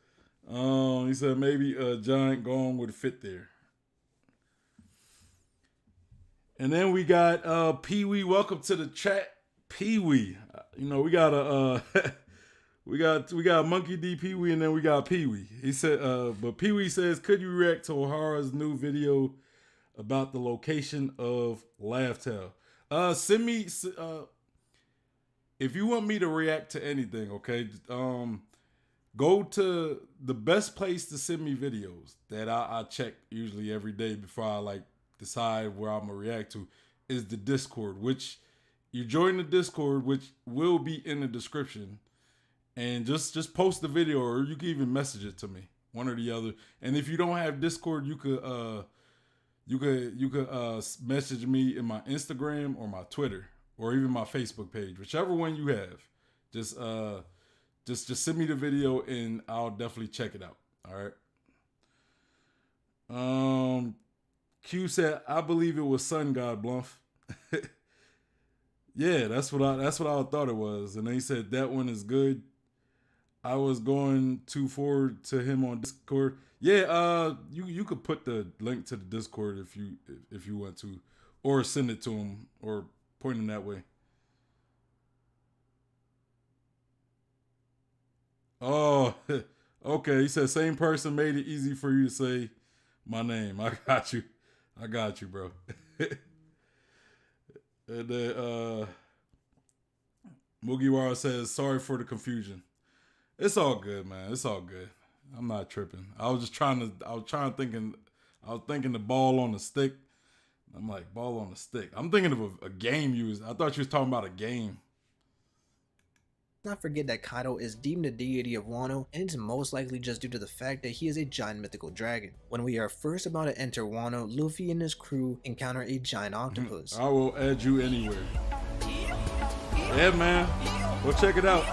He said maybe a giant gong would fit there. And then we got Pee Wee. Welcome to the chat, Pee Wee. You know, we got a we got Monkey D Pee Wee, and then we got Pee Wee. He said, but Pee Wee says, could you react to O'Hara's new video about the location of Laugh Tale? Send me if you want me to react to anything, okay? Go to the best place to send me videos that I check usually every day before I like decide where I'm gonna react to is the Discord, which you join the Discord, which will be in the description, and just post the video, or you can even message it to me, one or the other. And if you don't have Discord, you could message me in my Instagram or my Twitter or even my Facebook page, whichever one you have. Just send me the video and I'll definitely check it out. All right. Q said, I believe it was Sun God Bluff. Yeah, that's what I thought it was. And then he said that one is good. I was going to forward to him on Discord. Yeah, you could put the link to the Discord if you want to, or send it to him, or point him that way. Oh, okay. He said same person made it easy for you to say my name. I got you, bro. And then Mugiwara says sorry for the confusion. It's all good, man. It's all good. I'm not tripping. I was thinking the ball on the stick. I'm like, ball on the stick. I'm thinking of a game I thought you was talking about a game. Let's not forget that Kaido is deemed the deity of Wano, and it's most likely just due to the fact that he is a giant mythical dragon. When we are first about to enter Wano, Luffy and his crew encounter a giant octopus. I will add you anywhere. Yeah, man. Go check it out.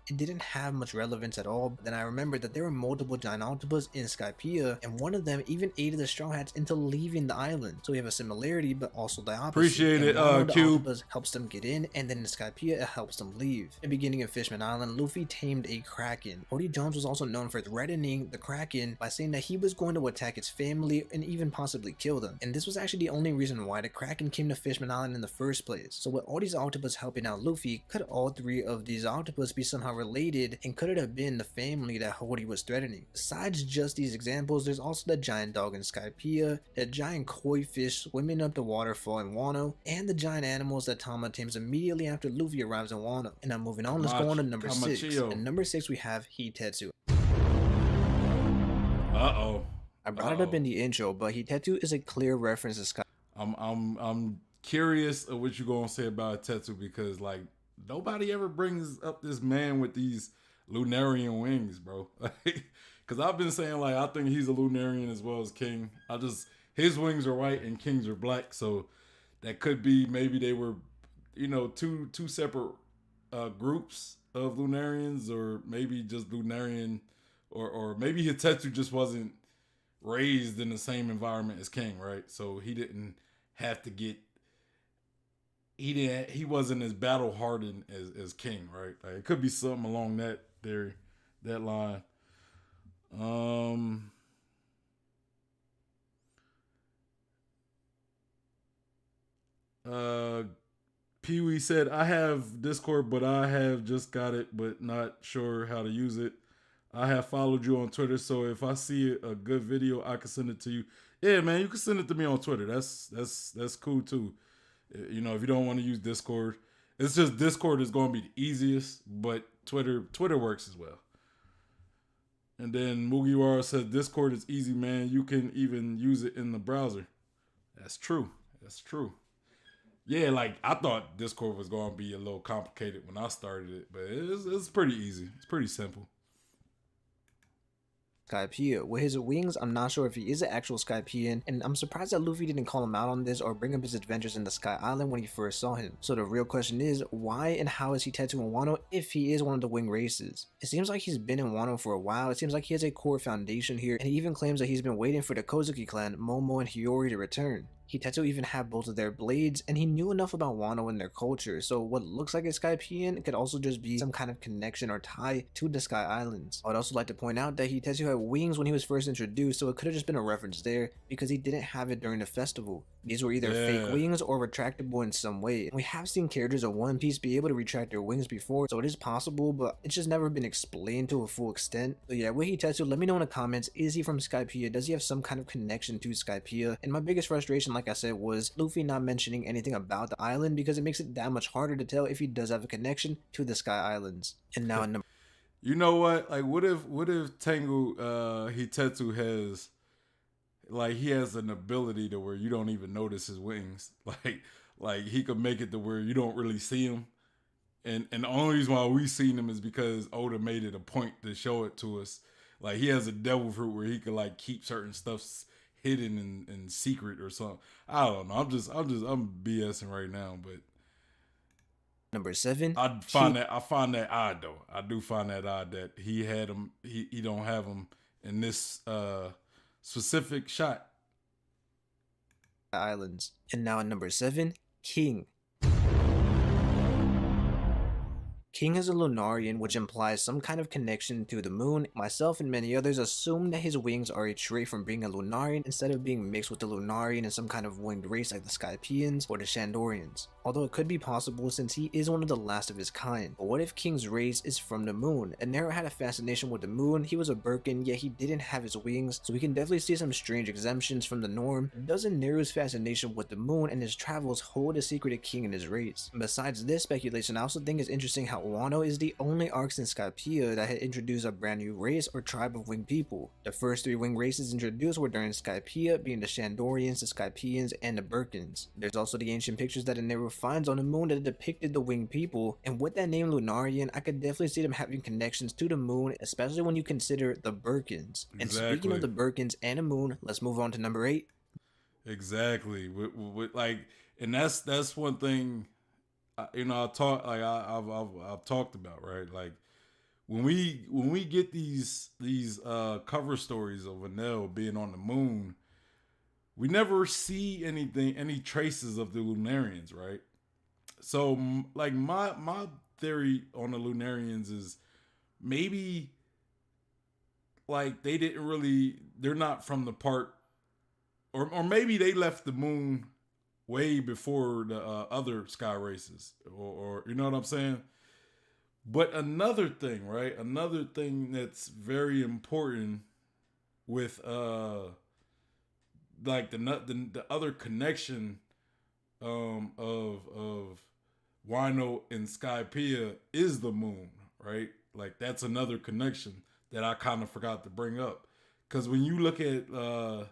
It didn't have much relevance at all, but then I remembered that there were multiple giant octopus in Skypiea, and one of them even aided the Straw Hats into leaving the island. So we have a similarity, but also the opposite. Appreciate it, the Cube. octopus helps them get in, and then in Skypiea, it helps them leave. In the beginning of Fishman Island, Luffy tamed a Kraken. Cody Jones was also known for threatening the Kraken by saying that he was going to attack its family and even possibly kill them. And this was actually the only reason why the Kraken came to Fishman Island in the first place. So with all these octopus helping out Luffy, could all three of these octopus be somehow related, and could it have been the family that Hody was threatening? Besides just these examples, there's also the giant dog in Skypiea, the giant koi fish swimming up the waterfall in Wano, and the giant animals that Tama tames immediately after Luffy arrives in Wano. And now moving on, let's go on to number 6. And number 6 we have Hitetsu. I brought it up in the intro, but Hitetsu is a clear reference to Sky. I'm curious of what you're gonna say about Hitetsu, because like nobody ever brings up this man with these Lunarian wings, bro. Because I've been saying like I think he's a Lunarian as well as King. His wings are white and King's are black, so that could be maybe they were, two separate groups of Lunarians, or maybe just Lunarian, or maybe Hitetsu just wasn't raised in the same environment as King, right? So he didn't have to get. He wasn't as battle hardened as King, right? Like, it could be something along that theory, that line. Pee Wee said, I have Discord, but I have just got it, but not sure how to use it. I have followed you on Twitter, so if I see a good video, I can send it to you. Yeah, man, you can send it to me on Twitter. That's cool too. If you don't want to use Discord, it's just Discord is going to be the easiest, but Twitter works as well. And then Mugiwara said, Discord is easy, man. You can even use it in the browser. That's true. Yeah, like I thought Discord was going to be a little complicated when I started it, but it's pretty easy. It's pretty simple. Skypiea. With his wings, I'm not sure if he is an actual Skypiean, and I'm surprised that Luffy didn't call him out on this or bring up his adventures in the Sky Island when he first saw him. So the real question is, why and how is Hitetsu in Wano if he is one of the wing races? It seems like he's been in Wano for a while. It seems like he has a core foundation here, and he even claims that he's been waiting for the Kozuki clan, Momo and Hiyori to return. Hitetsu even had both of their blades, and he knew enough about Wano and their culture, so what looks like a Skypiean could also just be some kind of connection or tie to the Sky Islands. I would also like to point out that Hitetsu had wings when he was first introduced, so it could have just been a reference there, because he didn't have it during the festival. These were either fake wings or retractable in some way. And we have seen characters of One Piece be able to retract their wings before, so it is possible, but it's just never been explained to a full extent. So yeah, with Hitetsu, let me know in the comments, is he from Skypiea? Does he have some kind of connection to Skypiea? And my biggest frustration, like I said, was Luffy not mentioning anything about the island, because it makes it that much harder to tell if he does have a connection to the Sky Islands. And now in you know what? Like, what if Tengu Hitetsu has, like, he has an ability to where you don't even notice his wings. Like he could make it to where you don't really see him. And the only reason why we seen him is because Oda made it a point to show it to us. Like, he has a devil fruit where he could like keep certain stuff hidden and secret or something. I don't know. I'm BSing right now, but number 7, I find that odd though. I do find that odd that he had him. He don't have him in this specific shot. Islands. And now at number 7, King. King is a Lunarian, which implies some kind of connection to the moon. Myself and many others assume that his wings are a trait from being a Lunarian instead of being mixed with the Lunarian in some kind of winged race like the Skypeans or the Shandorians. Although it could be possible since he is one of the last of his kind. But what if King's race is from the moon? And Nero had a fascination with the moon, he was a Birkin, yet he didn't have his wings, so we can definitely see some strange exemptions from the norm. Doesn't Nero's fascination with the moon and his travels hold a secret of King and his race? And besides this speculation, I also think it's interesting how Wano is the only arc in Skypiea that had introduced a brand new race or tribe of winged people. The first 3 winged races introduced were during Skypiea, being the Shandorians, the Skypeans, and the Birkins. There's also the ancient pictures that Nero finds on the moon that depicted the winged people, and with that name Lunarian, I could definitely see them having connections to the moon, especially when you consider the Birkins. And speaking of the Birkins and the moon, let's move on to number 8. Exactly. With like, and that's one thing. I've talked about, right? Like, when we get these cover stories of Enel being on the moon, we never see any traces of the Lunarians, right? So, like, my theory on the Lunarians is maybe like they're not from the part, or maybe they left the moon way before the other sky races, or you know what I'm saying? But another thing, right? Another thing that's very important with like the other connection of Wano and Skypiea is the moon, right? Like, that's another connection that I kind of forgot to bring up, because when you look at the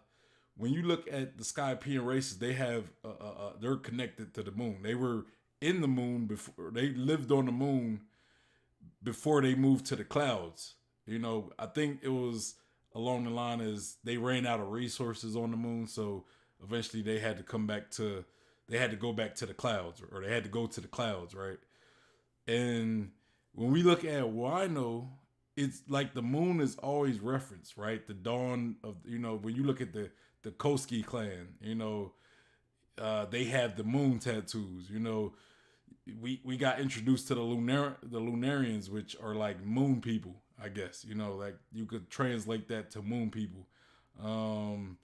Skypiea races, they have they're connected to the moon. They were in the moon before, they lived on the moon before they moved to the clouds. You know, I think it was along the line as they ran out of resources on the moon, so eventually they had to go back to the clouds, or they had to go to the clouds, right? And when we look at Wano, it's like the moon is always referenced, right? The dawn of, you know, when you look at the Koski clan, you know, they have the moon tattoos. You know, we got introduced to the Lunarians, which are like moon people, I guess. You know, like you could translate that to moon people. And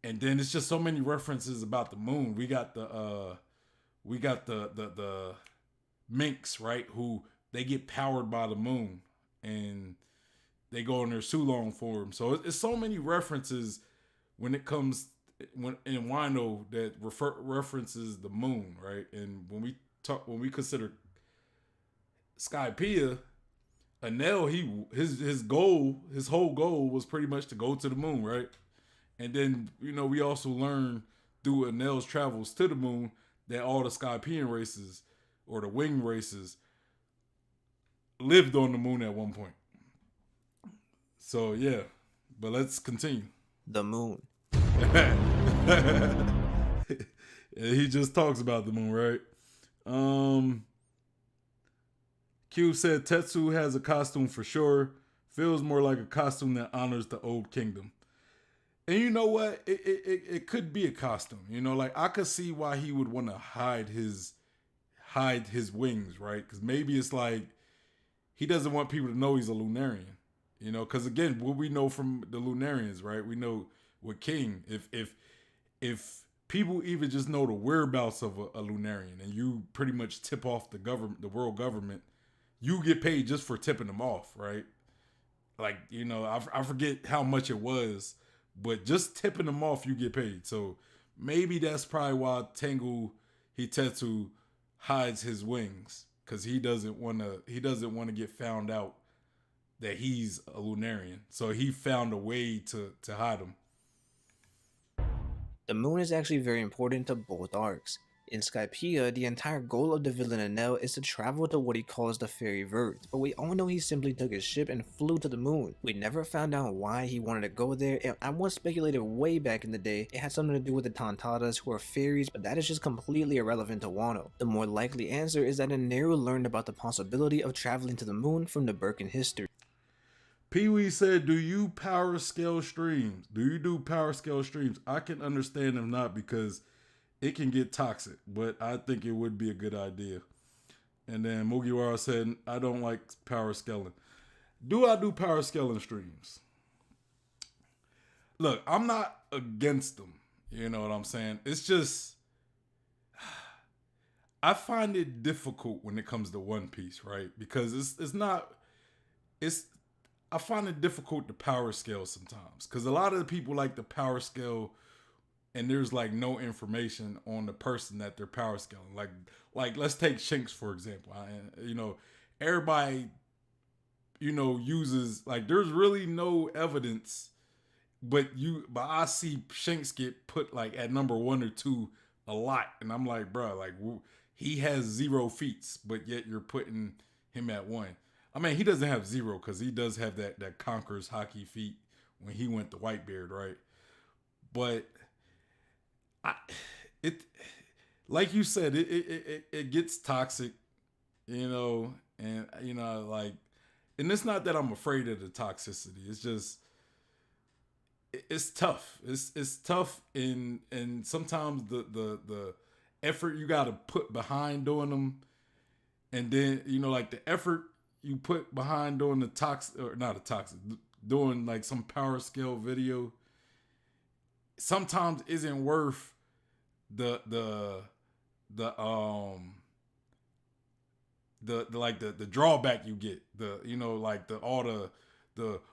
then it's just so many references about the moon. We got the minks, right? Who they get powered by the moon, and they go in their Sulong form. So it's so many references when it comes when in Wano that references the moon, right? And when we consider Skypiea, Anel, his whole goal was pretty much to go to the moon, right? And then, you know, we also learn through Anel's travels to the moon that all the Skypean races, or the wing races, lived on the moon at one point. So yeah, but let's continue. The moon. He just talks about the moon, right? Q said Tetsu has a costume for sure. Feels more like a costume that honors the old kingdom. And you know what? It could be a costume. You know, like I could see why he would want to hide his wings, right? Because maybe it's like he doesn't want people to know he's a Lunarian. You know, because again, what we know from the Lunarians, right? We know with King, if people even just know the whereabouts of a Lunarian, and you pretty much tip off the world government, you get paid just for tipping them off, right? Like, you know, I forget how much it was, but just tipping them off, you get paid. So maybe that's probably why Tengu Hitetsu hides his wings, because he doesn't want to get found out that he's a Lunarian. So he found a way to hide him. The moon is actually very important to both arcs. In Skypiea, the entire goal of the villain Enel is to travel to what he calls the fairy verse, but we all know he simply took his ship and flew to the moon. We never found out why he wanted to go there, and I once speculated way back in the day it had something to do with the Tantatas, who are fairies, but that is just completely irrelevant to Wano. The more likely answer is that Eneru learned about the possibility of traveling to the moon from the Birkin history. Pee-wee said, do you power scale streams? Do you do power scale streams? I can understand them not, because it can get toxic, but I think it would be a good idea. And then Mugiwara said, I don't like power scaling. Do I do power scaling streams? Look, I'm not against them. You know what I'm saying? It's just, I find it difficult when it comes to One Piece, right? Because I find it difficult to power scale sometimes. Because a lot of the people like the power scale, and there's like no information on the person that they're power scaling. Like let's take Shanks for example. You know, everybody, you know, uses, like, there's really no evidence, but I see Shanks get put like at number 1 or 2 a lot, and I'm like, bro, like he has 0 feats, but yet you're putting him at 1. I mean, he doesn't have 0 because he does have that Conqueror's hockey feat when he went to Whitebeard, right? But like you said, it gets toxic, you know, and you know, like, and it's not that I'm afraid of the toxicity. It's just it's tough. It's tough, and sometimes the effort you got to put behind doing them, and then, you know, like the effort you put behind doing the doing like some power scale video sometimes isn't worth the drawback you get, you know, like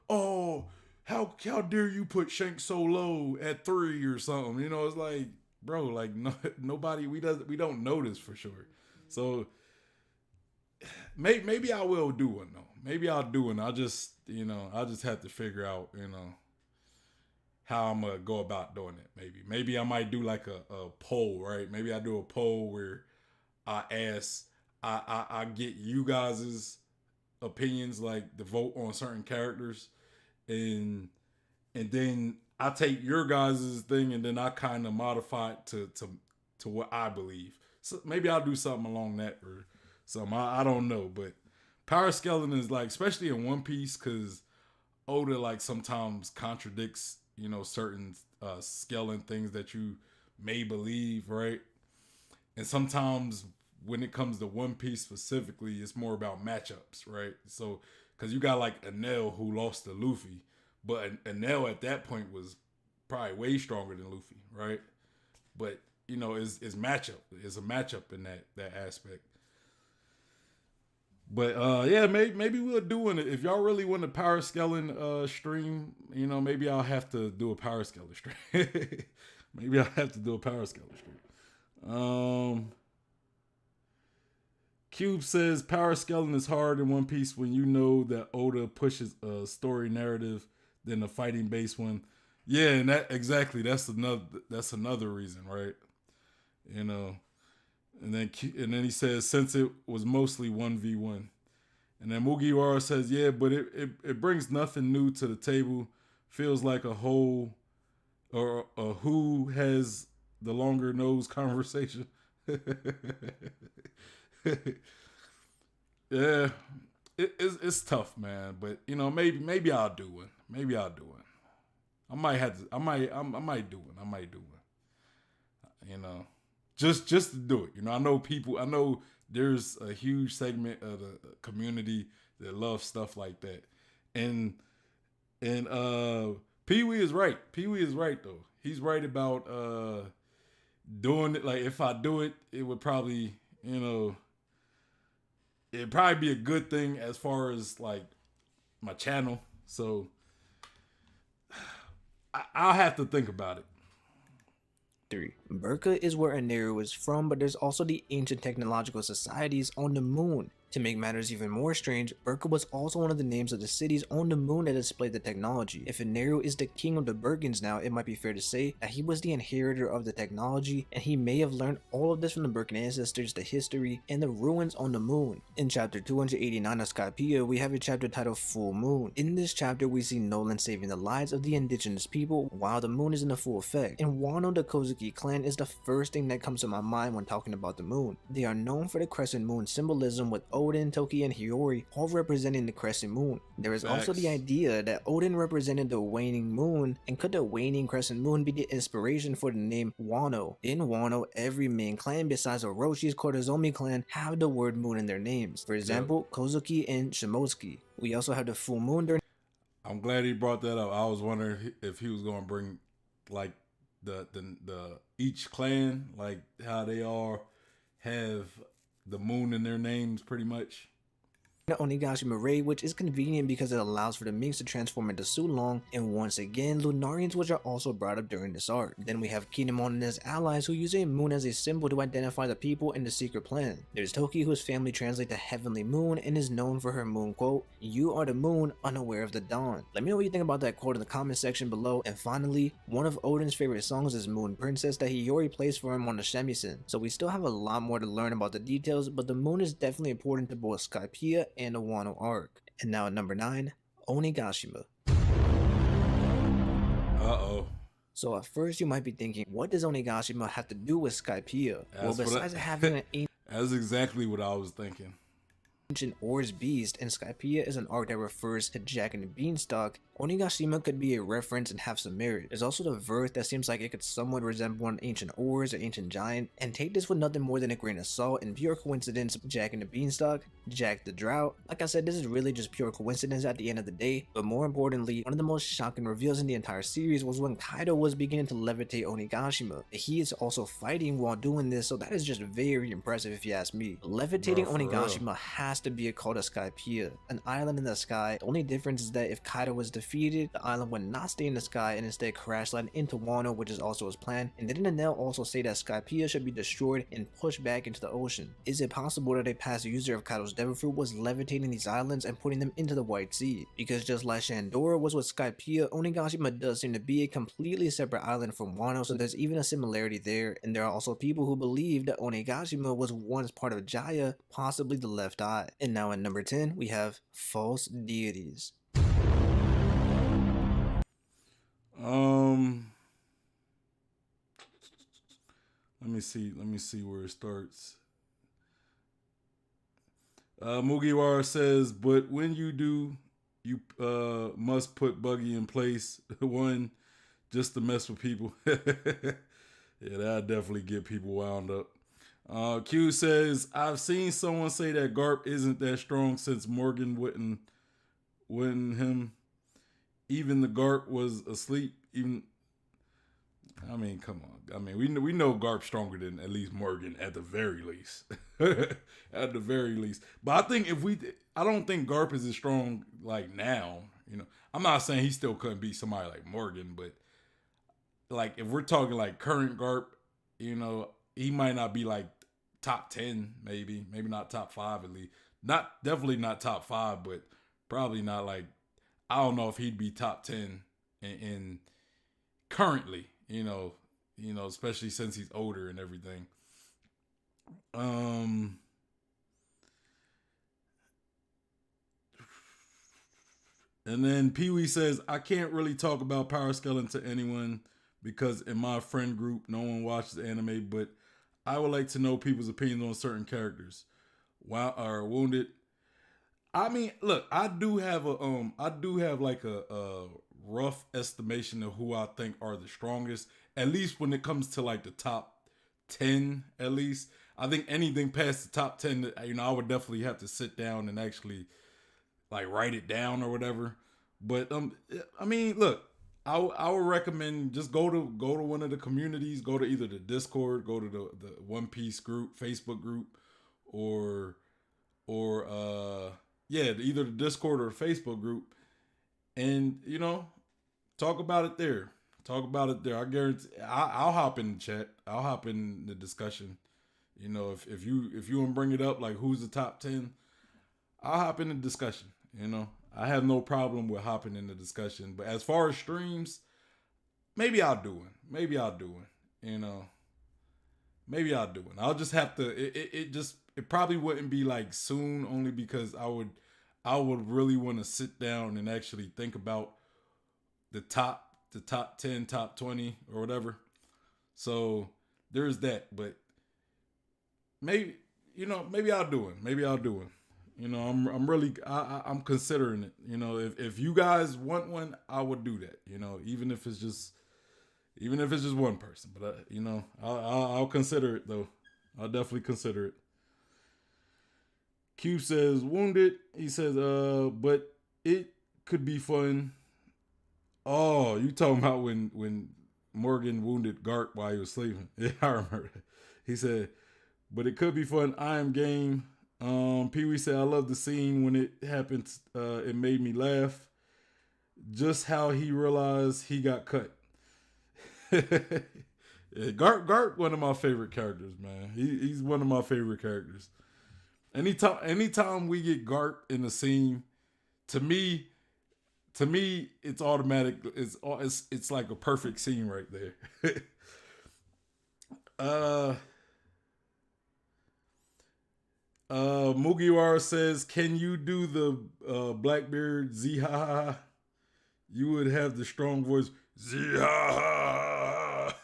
oh, how dare you put Shank so low at 3 or something, you know. It's like, bro, like, no, nobody, we don't know this for sure. So maybe I will do one though. Maybe I'll do one. I'll just have to figure out, you know, how I'm gonna go about doing it. Maybe I might do like a poll, right? Maybe I do a poll where I ask, I get you guys's opinions, like the vote on certain characters, and then I take your guys' thing and then I kind of modify it to what I believe. So maybe I'll do something along that or something. I don't know, but Power Skeleton is like, especially in One Piece, because Oda like sometimes contradicts, you know, certain skeleton things that you may believe, right? And sometimes when it comes to One Piece specifically, it's more about matchups, right? So, because you got like Enel who lost to Luffy, but Enel at that point was probably way stronger than Luffy, right? But you know, it's matchup. It's a matchup in that aspect. But yeah, maybe we'll do it. If y'all really want a Power Skeleton stream, you know, maybe I'll have to do a Power Skeleton stream. Maybe I'll have to do a Power Skeleton stream. Cube says Power Skeleton is hard in One Piece when you know that Oda pushes a story narrative than a fighting based one. Yeah, and that's another reason, right? You know. And then he says, since it was mostly 1v1. And then Mugiwara says, yeah, but it brings nothing new to the table. Feels like a whole or a who has the longer nose conversation. Yeah, it's tough, man. But you know, maybe I'll do one. Maybe I'll do one. I might do one. You know. Just to do it. You know, I know there's a huge segment of the community that loves stuff like that. And Pee-wee is right. Pee-wee is right though. He's right about doing it. Like if I do it, it would probably, you know, it'd probably be a good thing as far as like my channel. So I'll have to think about it. 3. Burka is where Aneru is from, but there's also the ancient technological societies on the moon. To make matters even more strange, Burka was also one of the names of the cities on the moon that displayed the technology. If Aneru is the king of the Burkans now, it might be fair to say that he was the inheritor of the technology, and he may have learned all of this from the Burkan ancestors, the history, and the ruins on the moon. In chapter 289 of Skypiea, we have a chapter titled Full Moon. In this chapter, we see Nolan saving the lives of the indigenous people while the moon is in full effect. In Wano, the Kozuki clan is the first thing that comes to my mind when talking about the moon. They are known for the crescent moon symbolism, with Odin, Toki, and Hiyori all representing the crescent moon. There is also the idea that Odin represented the waning moon, and could the waning crescent moon be the inspiration for the name Wano? In Wano, every main clan besides Oroshi's Kotozomi clan have the word moon in their names. For example, Kozuki and Shimotsuki. We also have the full moon during. I'm glad he brought that up. I was wondering if he was going to bring like the each clan, like how they all have the moon in their names pretty much. Onigashima Raid, which is convenient because it allows for the Minks to transform into Sulong, and once again Lunarians, which are also brought up during this arc. Then we have Kinemon and his allies who use a moon as a symbol to identify the people in the secret plan. There's Toki, whose family translates to Heavenly Moon and is known for her moon quote, "You are the moon, unaware of the dawn." Let me know what you think about that quote in the comment section below. And finally, one of Odin's favorite songs is Moon Princess that Hiyori plays for him on the shamisen. So we still have a lot more to learn about the details, but the moon is definitely important to both Skypiea and the Wano arc. And now at number 9, Onigashima. Uh-oh. So at first you might be thinking, what does Onigashima have to do with Skypiea? Well, besides having an that's exactly what I was thinking. ancient ores beast, and Skypiea is an arc that refers to Jack and the Beanstalk, Onigashima could be a reference and have some merit. There's also the verse that seems like it could somewhat resemble an ancient ores or ancient giant, and take this with nothing more than a grain of salt and pure coincidence. Jack and the Beanstalk, Jack the Drought. Like I said, this is really just pure coincidence at the end of the day, but more importantly, one of the most shocking reveals in the entire series was when Kaido was beginning to levitate Onigashima. He is also fighting while doing this, so that is just very impressive if you ask me. Levitating Onigashima has to be a call to Skypiea, an island in the sky. The only difference is that if Kaido was defeated, the island would not stay in the sky and instead crash land into Wano, which is also his plan. And didn't Enel also say that Skypiea should be destroyed and pushed back into the ocean? Is it possible that a past user of Kaido's Devil Fruit was levitating these islands and putting them into the White Sea? Because just like Shandora was with Skypiea, Onigashima does seem to be a completely separate island from Wano, so there's even a similarity there. And there are also people who believe that Onigashima was once part of Jaya, possibly the Left Eye. god. And now at number 10, we have false deities. Let me see where it starts. Mugiwara says, but when you do, you must put Buggy in place. One, just to mess with people. Yeah, that'll definitely get people wound up. Q says, I've seen someone say that Garp isn't that strong since Morgan wouldn't him. Even the Garp was asleep. I mean, come on. I mean, we know Garp's stronger than at least Morgan at the very least. At the very least. But I think I don't think Garp is as strong like now. You know, I'm not saying he still couldn't beat somebody like Morgan, but like if we're talking like current Garp, you know, he might not be like top 10, maybe not top 5 at least. Definitely not top 5, but probably not like, I don't know if he'd be top 10 in currently, you know, especially since he's older and everything. And then Pee Wee says, I can't really talk about Power Skeleton to anyone because in my friend group, no one watches anime, but I would like to know people's opinions on certain characters. Wow, or Wounded. I mean, look, I do have like a rough estimation of who I think are the strongest, at least when it comes to like the top 10, at least. I think anything past the top 10, you know, I would definitely have to sit down and actually like write it down or whatever. But I mean, look, I would recommend just go to one of the communities, go to either the Discord, go to the One Piece group, Facebook group, or either the Discord or the Facebook group, and you know, talk about it there. I guarantee I'll hop in the chat. I'll hop in the discussion. You know, if you want to bring it up, like who's the top 10, I'll hop in the discussion. You know, I have no problem with hopping in the discussion. But as far as streams, maybe I'll do one. You know, maybe I'll do one. I'll just have to. It probably wouldn't be like soon, only because I would really want to sit down and actually think about the top 10, top 20 or whatever. So there's that. But maybe I'll do it. You know, I'm considering it. You know, if you guys want one, I would do that. You know, even if it's just one person. But you know, I'll consider it though. I'll definitely consider it. Q says Wounded. He says, but it could be fun. Oh, you talking about when Morgan wounded Garp while he was sleeping? Yeah, I remember that. He said, but it could be fun. I am game. Pee Wee said, I love the scene when it happened. It made me laugh. Just how he realized he got cut. Yeah, Garp, one of my favorite characters, man. He's one of my favorite characters. Anytime we get Garp in the scene, to me, it's automatic. It's like a perfect scene right there. Mugiwara says, can you do the Blackbeard Zihaha? You would have the strong voice. Zihaha.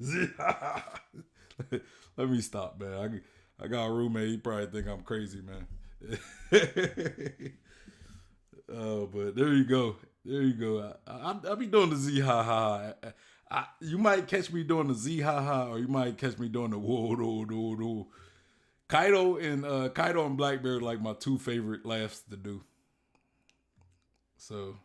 Zihaha. Let me stop, man. I got a roommate. He probably think I'm crazy, man. But there you go. I'll be doing the Zihaha. You might catch me doing the Zihaha, or you might catch me doing the whoa, whoa, whoa, whoa. Kaido and Blackbeard are like my two favorite laughs to do. So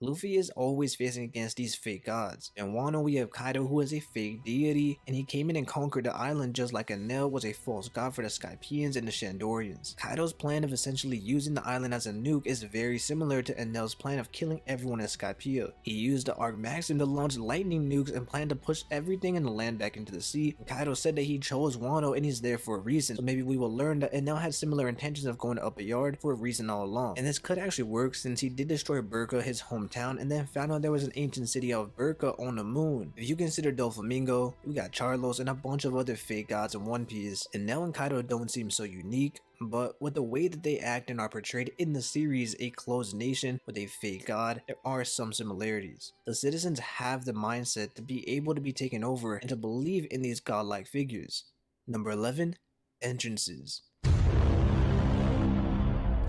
Luffy is always facing against these fake gods. In Wano we have Kaido, who is a fake deity, and he came in and conquered the island just like Enel was a false god for the Skypeans and the Shandorians. Kaido's plan of essentially using the island as a nuke is very similar to Enel's plan of killing everyone in Skypiea. He used the Arc Maxim to launch lightning nukes and planned to push everything in the land back into the sea. And Kaido said that he chose Wano and he's there for a reason, so maybe we will learn that Enel had similar intentions of going to Upper Yard for a reason all along. And this could actually work since he did destroy Burka, his hometown, town and then found out there was an ancient city of Burka on the moon. If you consider Doflamingo, we got Charlos and a bunch of other fake gods in One Piece, and Nell and Kaido don't seem so unique, but with the way that they act and are portrayed in the series, a closed nation with a fake god, there are some similarities. The citizens have the mindset to be able to be taken over and to believe in these godlike figures. Number 11, entrances.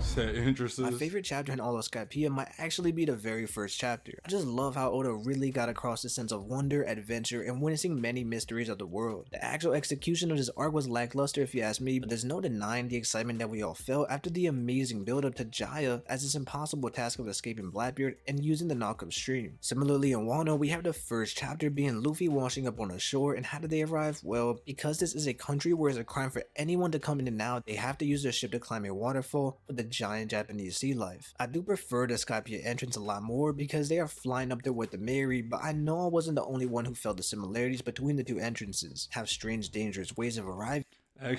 Set entrances. My favorite chapter in all of Skypiea might actually be the very first chapter. I just love how Oda really got across the sense of wonder, adventure, and witnessing many mysteries of the world. The actual execution of this arc was lackluster if you ask me, but there's no denying the excitement that we all felt after the amazing build-up to Jaya as this impossible task of escaping Blackbeard and using the knockup stream. Similarly in Wano, we have the first chapter being Luffy washing up on the shore, and how did they arrive? Well, because this is a country where it's a crime for anyone to come in and out, they have to use their ship to climb a waterfall with the giant Japanese sea life. I do prefer the Skypiea entrance a lot more because they are flying up there with the Mary, but I know I wasn't the only one who felt the similarities between the two entrances, have strange dangerous ways of arriving. I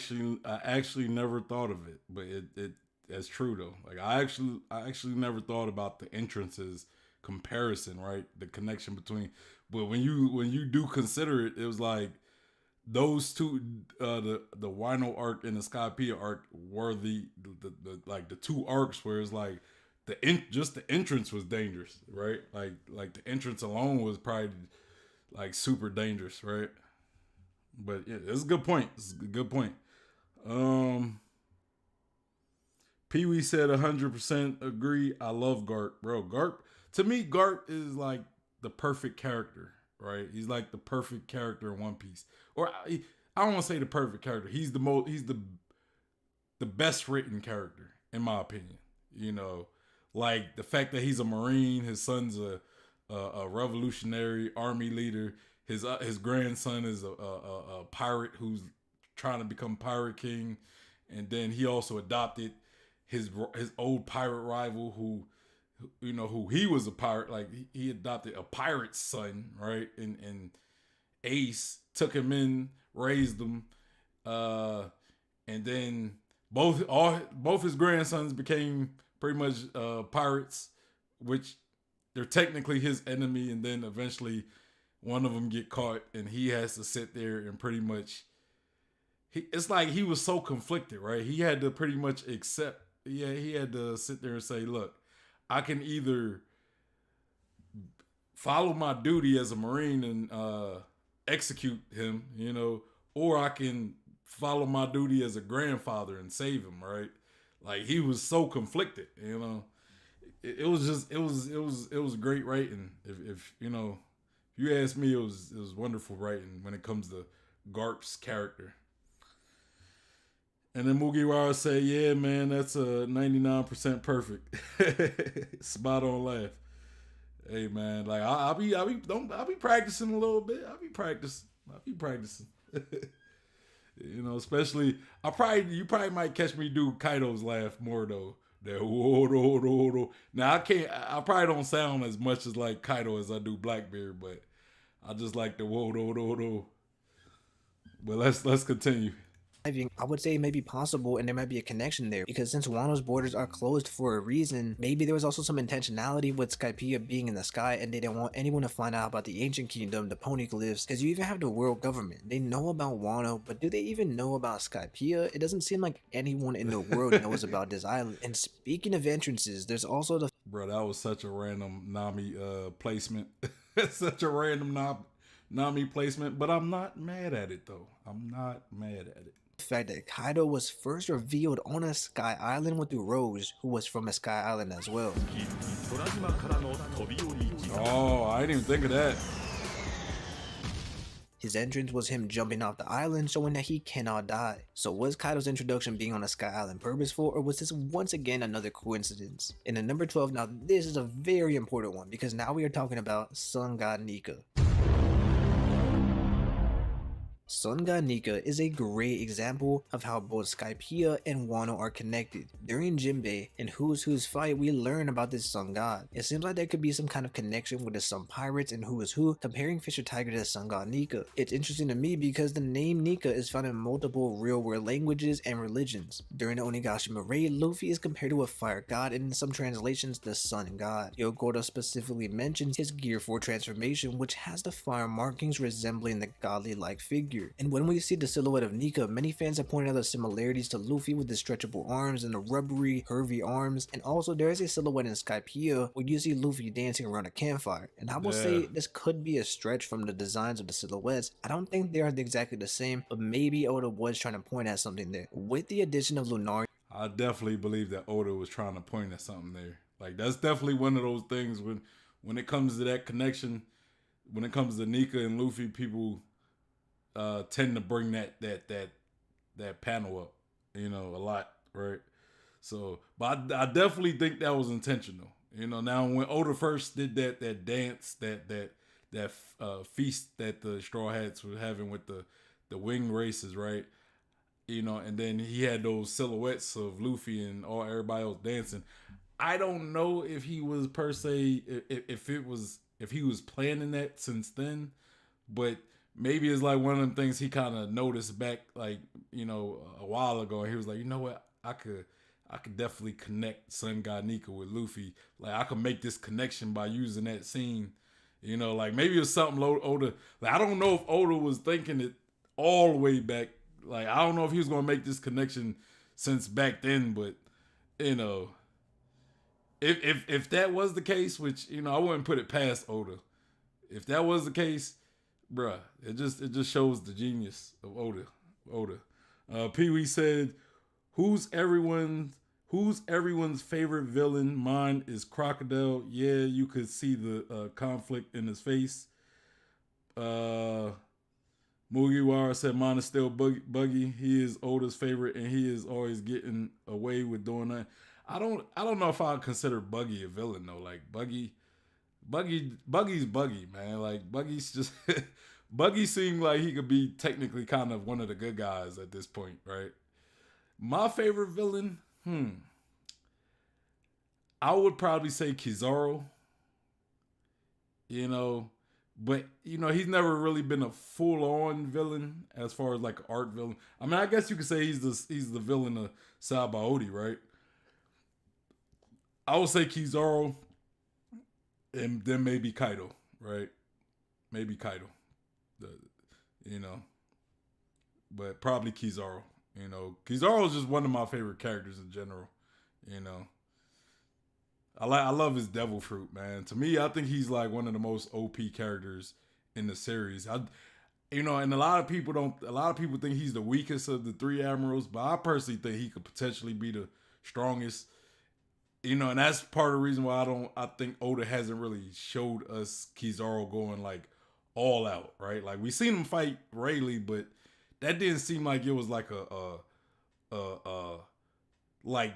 actually never thought of it, but that's true though. Like I actually never thought about the entrances comparison, right? The connection between, but when you do consider it, it was like those two, the Wino arc and the Skypiea arc were the like the two arcs where it's like just the entrance was dangerous, right? Like the entrance alone was probably like super dangerous, right? But yeah, it's a good point. It's a good point. Pee Wee said 100% agree. I love Garp, bro. Garp, to me, Garp is like the perfect character, right? He's like the perfect character in One Piece. Or I don't want to say the perfect character. He's the best written character in my opinion. You know, like the fact that he's a Marine, his son's a revolutionary army leader. His grandson is a pirate who's trying to become pirate king, and then he also adopted his old pirate rival who he was a pirate. Like he adopted a pirate's son, right? And Ace took him in, raised him, and then both his grandsons became pretty much pirates, which they're technically his enemy, and then eventually one of them get caught and he has to sit there and pretty much it's like he was so conflicted, right? He had to pretty much accept, he had to sit there and say, look, I can either follow my duty as a Marine and execute him, or I can follow my duty as a grandfather and save him, right? Like he was so conflicted, It was great writing. If you ask me, it was wonderful writing when it comes to Garp's character. And then Mugiwara say, yeah, man, that's a 99% perfect. Spot on laugh. Hey man, like I'll be practicing a little bit. I'll be practicing. Especially you probably might catch me do Kaido's laugh more though. That whoa. Now I probably don't sound as much as like Kaido as I do Blackbeard, but I just like the whoa. But let's continue. I would say it may be possible and there might be a connection there, because since Wano's borders are closed for a reason, maybe there was also some intentionality with Skypiea being in the sky and they didn't want anyone to find out about the ancient kingdom, the poneglyphs, because you even have the world government. They know about Wano, but do they even know about Skypiea? It doesn't seem like anyone in the world knows about this island. And speaking of entrances, there's also the... Bro, that was such a random Nami placement. Such a random Nami placement, but I'm not mad at it though. I'm not mad at it. The fact that Kaido was first revealed on a sky island with Rose, who was from a sky island as well. Oh, I didn't even think of that. His entrance was him jumping off the island, showing that he cannot die. So was Kaido's introduction being on a sky island purposeful, or was this once again another coincidence? In the number 12, now this is a very important one, because now we are talking about Sun God Nika. Sun God Nika is a great example of how both Skypiea and Wano are connected. During Jinbei and Who's Who's fight, we learn about this sun god. It seems like there could be some kind of connection with the Sun Pirates and Who is Who, comparing Fisher Tiger to Sun God Nika. It's interesting to me because the name Nika is found in multiple real-world languages and religions. During the Onigashima raid, Luffy is compared to a fire god, and in some translations, the sun god. Yokota specifically mentions his Gear 4 transformation, which has the fire markings resembling the godly-like figure. And when we see the silhouette of Nika, many fans have pointed out the similarities to Luffy with the stretchable arms and the rubbery, curvy arms, and also there is a silhouette in Skypiea where you see Luffy dancing around a campfire. And I will say this could be a stretch from the designs of the silhouettes. I don't think they are exactly the same, but maybe Oda was trying to point at something there. With the addition of Lunarian, I definitely believe that Oda was trying to point at something there. Like, that's definitely one of those things when it comes to that connection, when it comes to Nika and Luffy, people tend to bring that panel up, a lot, right? So, but I definitely think that was intentional. Now when Oda first did that dance, that feast that the Straw Hats were having with the wing races, right? And then he had those silhouettes of Luffy and everybody else dancing. I don't know if he was per se, if he was planning that since then, but maybe it's like one of them things he kind of noticed back, like, a while ago. And he was like, you know what? I could definitely connect Sun God Nika with Luffy. Like, I could make this connection by using that scene. Like maybe it was something Oda. Like, I don't know if Oda was thinking it all the way back. Like, I don't know if he was going to make this connection since back then, but, if that was the case, which, I wouldn't put it past Oda. If that was the case, bruh, it just shows the genius of Oda. Pee Wee said, "Who's everyone's favorite villain? Mine is Crocodile. Yeah, you could see the conflict in his face." Mugiwara said, "Mine is still Buggy. He is Oda's favorite, and he is always getting away with doing that." I don't know if I would consider Buggy a villain though. Like Buggy's Buggy, man. Like Buggy's just Buggy seemed like he could be technically kind of one of the good guys at this point, right? My favorite villain, I would probably say Kizaru. But he's never really been a full-on villain as far as like an art villain. I mean, I guess you could say he's the villain of Sabaody, right? I would say Kizaru, and then maybe Kaido, right? Maybe Kaido, but probably Kizaru. Kizaru is just one of my favorite characters in general. I love his devil fruit, man. To me, I think he's like one of the most OP characters in the series. And a lot of people think he's the weakest of the three admirals, but I personally think he could potentially be the strongest. And that's part of the reason why I think Oda hasn't really showed us Kizaru going like all out, right? Like we seen him fight Rayleigh, but that didn't seem like it was like like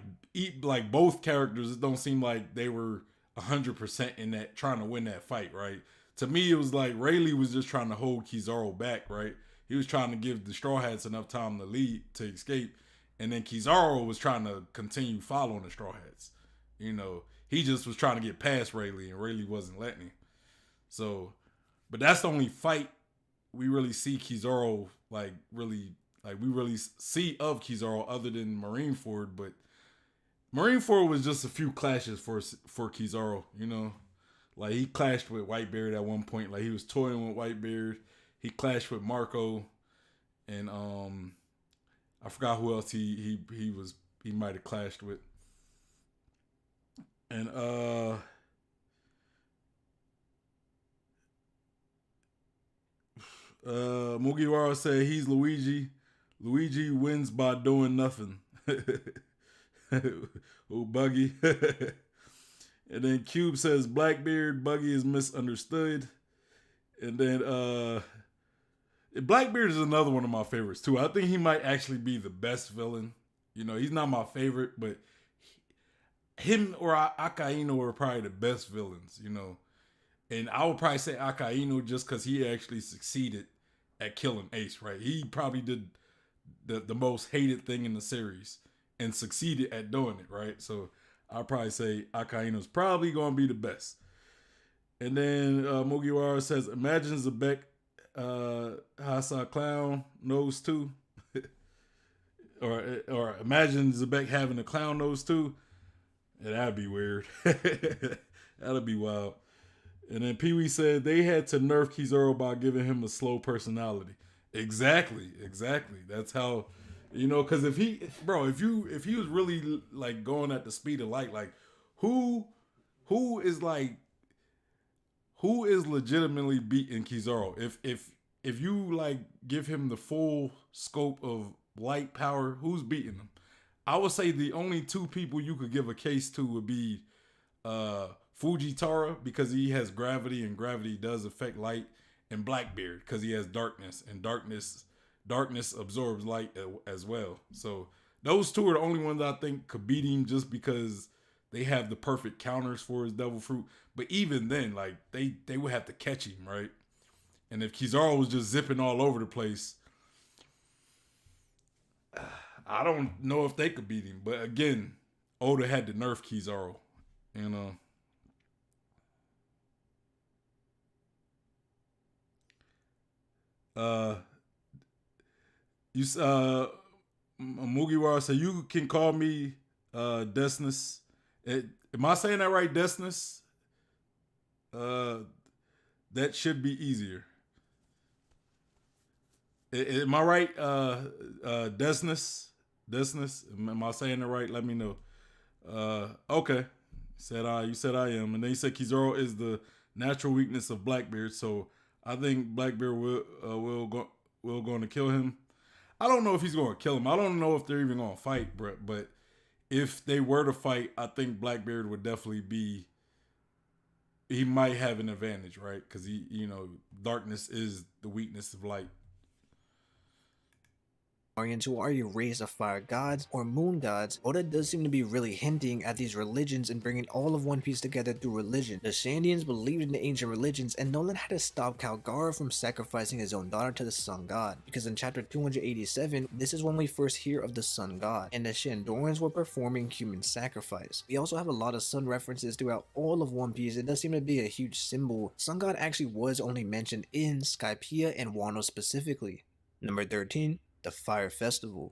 both characters. It don't seem like they were 100% in that trying to win that fight, right? To me, it was like Rayleigh was just trying to hold Kizaru back, right? He was trying to give the Straw Hats enough time to escape, and then Kizaru was trying to continue following the Straw Hats. He just was trying to get past Rayleigh, and Rayleigh wasn't letting him. So, but that's the only fight we really see Kizaru we really see of Kizaru other than Marineford. But Marineford was just a few clashes for Kizaru. Like he clashed with Whitebeard at one point. Like he was toying with Whitebeard. He clashed with Marco, and I forgot who else he might have clashed with. And Mugiwara said he's Luigi. Luigi wins by doing nothing. Oh, Buggy. And then Cube says Blackbeard, Buggy is misunderstood. And then Blackbeard is another one of my favorites too. I think he might actually be the best villain. He's not my favorite, but him or Akainu are probably the best villains, And I would probably say Akainu just because he actually succeeded at killing Ace, right? He probably did the most hated thing in the series and succeeded at doing it, right? So I'll probably say Akaino's probably gonna be the best. And then Mugiwara says, imagine Zebek Hasa clown nose too. or imagine Zebek having a clown nose too. Yeah, that'd be weird. That'd be wild. And then Pee Wee said they had to nerf Kizaru by giving him a slow personality. Exactly. That's how, because if he was really like going at the speed of light, like who is legitimately beating Kizaru? If you like give him the full scope of light power, who's beating him? I would say the only two people you could give a case to would be Fujitara, because he has gravity and gravity does affect light, and Blackbeard because he has darkness, and darkness absorbs light as well. So those two are the only ones I think could beat him, just because they have the perfect counters for his devil fruit. But even then, like they would have to catch him, right? And if Kizaru was just zipping all over the place, I don't know if they could beat him. But again, Oda had to nerf Kizaru, Mugiwara said, you can call me Desnus. Am I saying that right, Desnus? That should be easier. Am I right, Desnus? Am I saying it right? Let me know. Okay. You said I am. And then he said Kizaru is the natural weakness of Blackbeard, so I think Blackbeard will going to kill him. I don't know if he's going to kill him. I don't know if they're even going to fight, Brett. But if they were to fight, I think Blackbeard would definitely be. He might have an advantage, right? Because darkness is the weakness of light. Who are you, race of fire gods or moon gods? Oda does seem to be really hinting at these religions and bringing all of One Piece together through religion. The Shandians believed in the ancient religions, and Nolan had to stop Kalgara from sacrificing his own daughter to the sun god, because in chapter 287, this is when we first hear of the sun god, and the Shandorans were performing human sacrifice. We also have a lot of sun references throughout all of One Piece. It does seem to be a huge symbol. Sun god actually was only mentioned in Skypiea and Wano specifically. Number 13. The Fire Festival.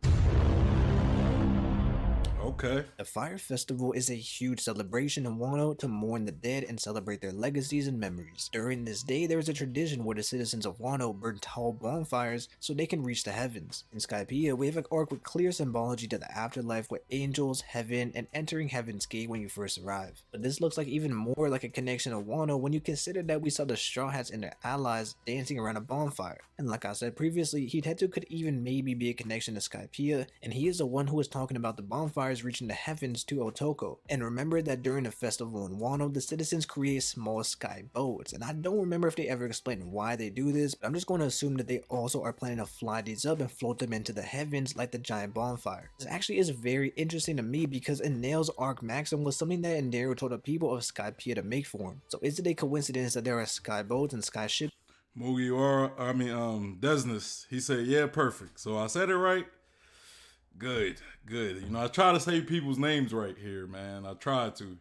Okay. The Fire Festival is a huge celebration in Wano to mourn the dead and celebrate their legacies and memories. During this day, there is a tradition where the citizens of Wano burn tall bonfires so they can reach the heavens. In Skypiea, we have an arc with clear symbology to the afterlife with angels, heaven, and entering Heaven's Gate when you first arrive. But this looks like even more like a connection of Wano when you consider that we saw the Straw Hats and their allies dancing around a bonfire. And like I said previously, Hitetsu could even maybe be a connection to Skypiea, and he is the one who was talking about the bonfires reaching the heavens to Otoko. And remember that during the festival in Wano, the citizens create small sky boats, and I don't remember if they ever explained why they do this, but I'm just going to assume that they also are planning to fly these up and float them into the heavens like the giant bonfire. This actually is very interesting to me because Enel's arc maxim was something that Enderu told the people of Skypiea to make for him. So is it a coincidence that there are sky boats and sky ships? Desnus, he said, yeah, perfect. So I said it right. Good. I try to say people's names right here, man. I tried to.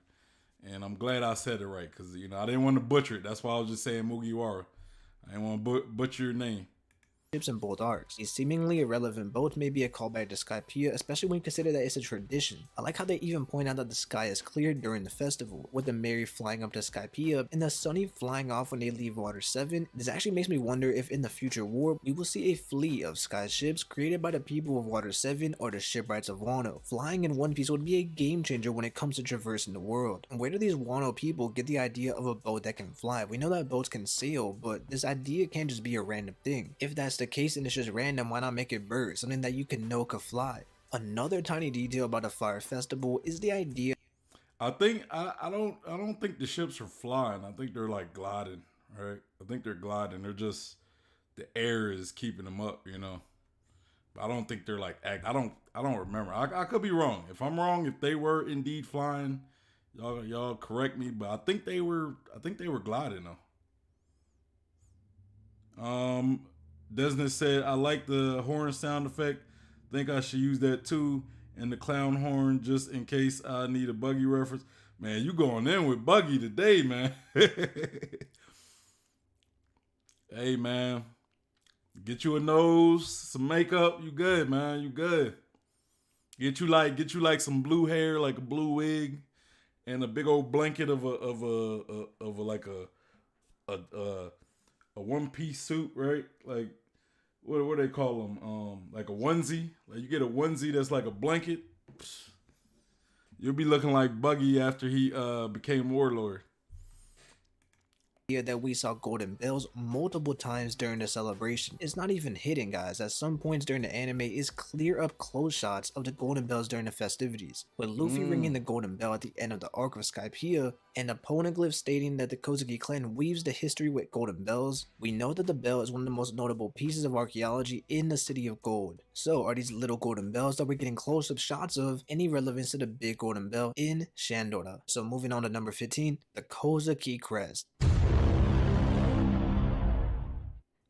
And I'm glad I said it right, because, I didn't want to butcher it. That's why I was just saying Mugiwara. I didn't want to butcher your name. In both arcs. These seemingly irrelevant boats may be a callback to Skypiea, especially when you consider that it's a tradition. I like how they even point out that the sky is cleared during the festival, with the Mary flying up to Skypiea and the Sunny flying off when they leave Water 7. This actually makes me wonder if in the future war, we will see a fleet of sky ships created by the people of Water 7 or the shipwrights of Wano. Flying in One Piece would be a game changer when it comes to traversing the world. And where do these Wano people get the idea of a boat that can fly? We know that boats can sail, but this idea can't just be a random thing. If that's the case and it's just random, why not make it bird, something that you can know could fly? Another tiny detail about the Fire Festival is the idea. I think I don't think the ships are flying. I think they're like gliding, right? I think they're gliding. They're just, the air is keeping them up, But I don't think they're like I don't remember. I could be wrong. If I'm wrong, if they were indeed flying, y'all correct me. But I think they were gliding though. Desna said, I like the horn sound effect. Think I should use that too. And the clown horn just in case I need a Buggy reference. Man, you going in with Buggy today, man. Hey, man. Get you a nose, some makeup. You good, man. You good. Get you like some blue hair, like a blue wig, and a big old blanket of a one piece suit, right? Like what they call them? Like a onesie. Like you get a onesie that's like a blanket. You'll be looking like Buggy after he became Warlord. Here that we saw golden bells multiple times during the celebration. It's not even hidden, guys. At some points during the anime is clear up close shots of the golden bells during the festivities, with Luffy ringing the golden bell at the end of the arc of Skypiea, and a poneglyph stating that the Kozuki clan weaves the history with golden bells. We know that the bell is one of the most notable pieces of archaeology in the City of Gold. So are these little golden bells that we're getting close-up shots of any relevance to the big golden bell in Shandora? So moving on to number 15, the Kozuki crest.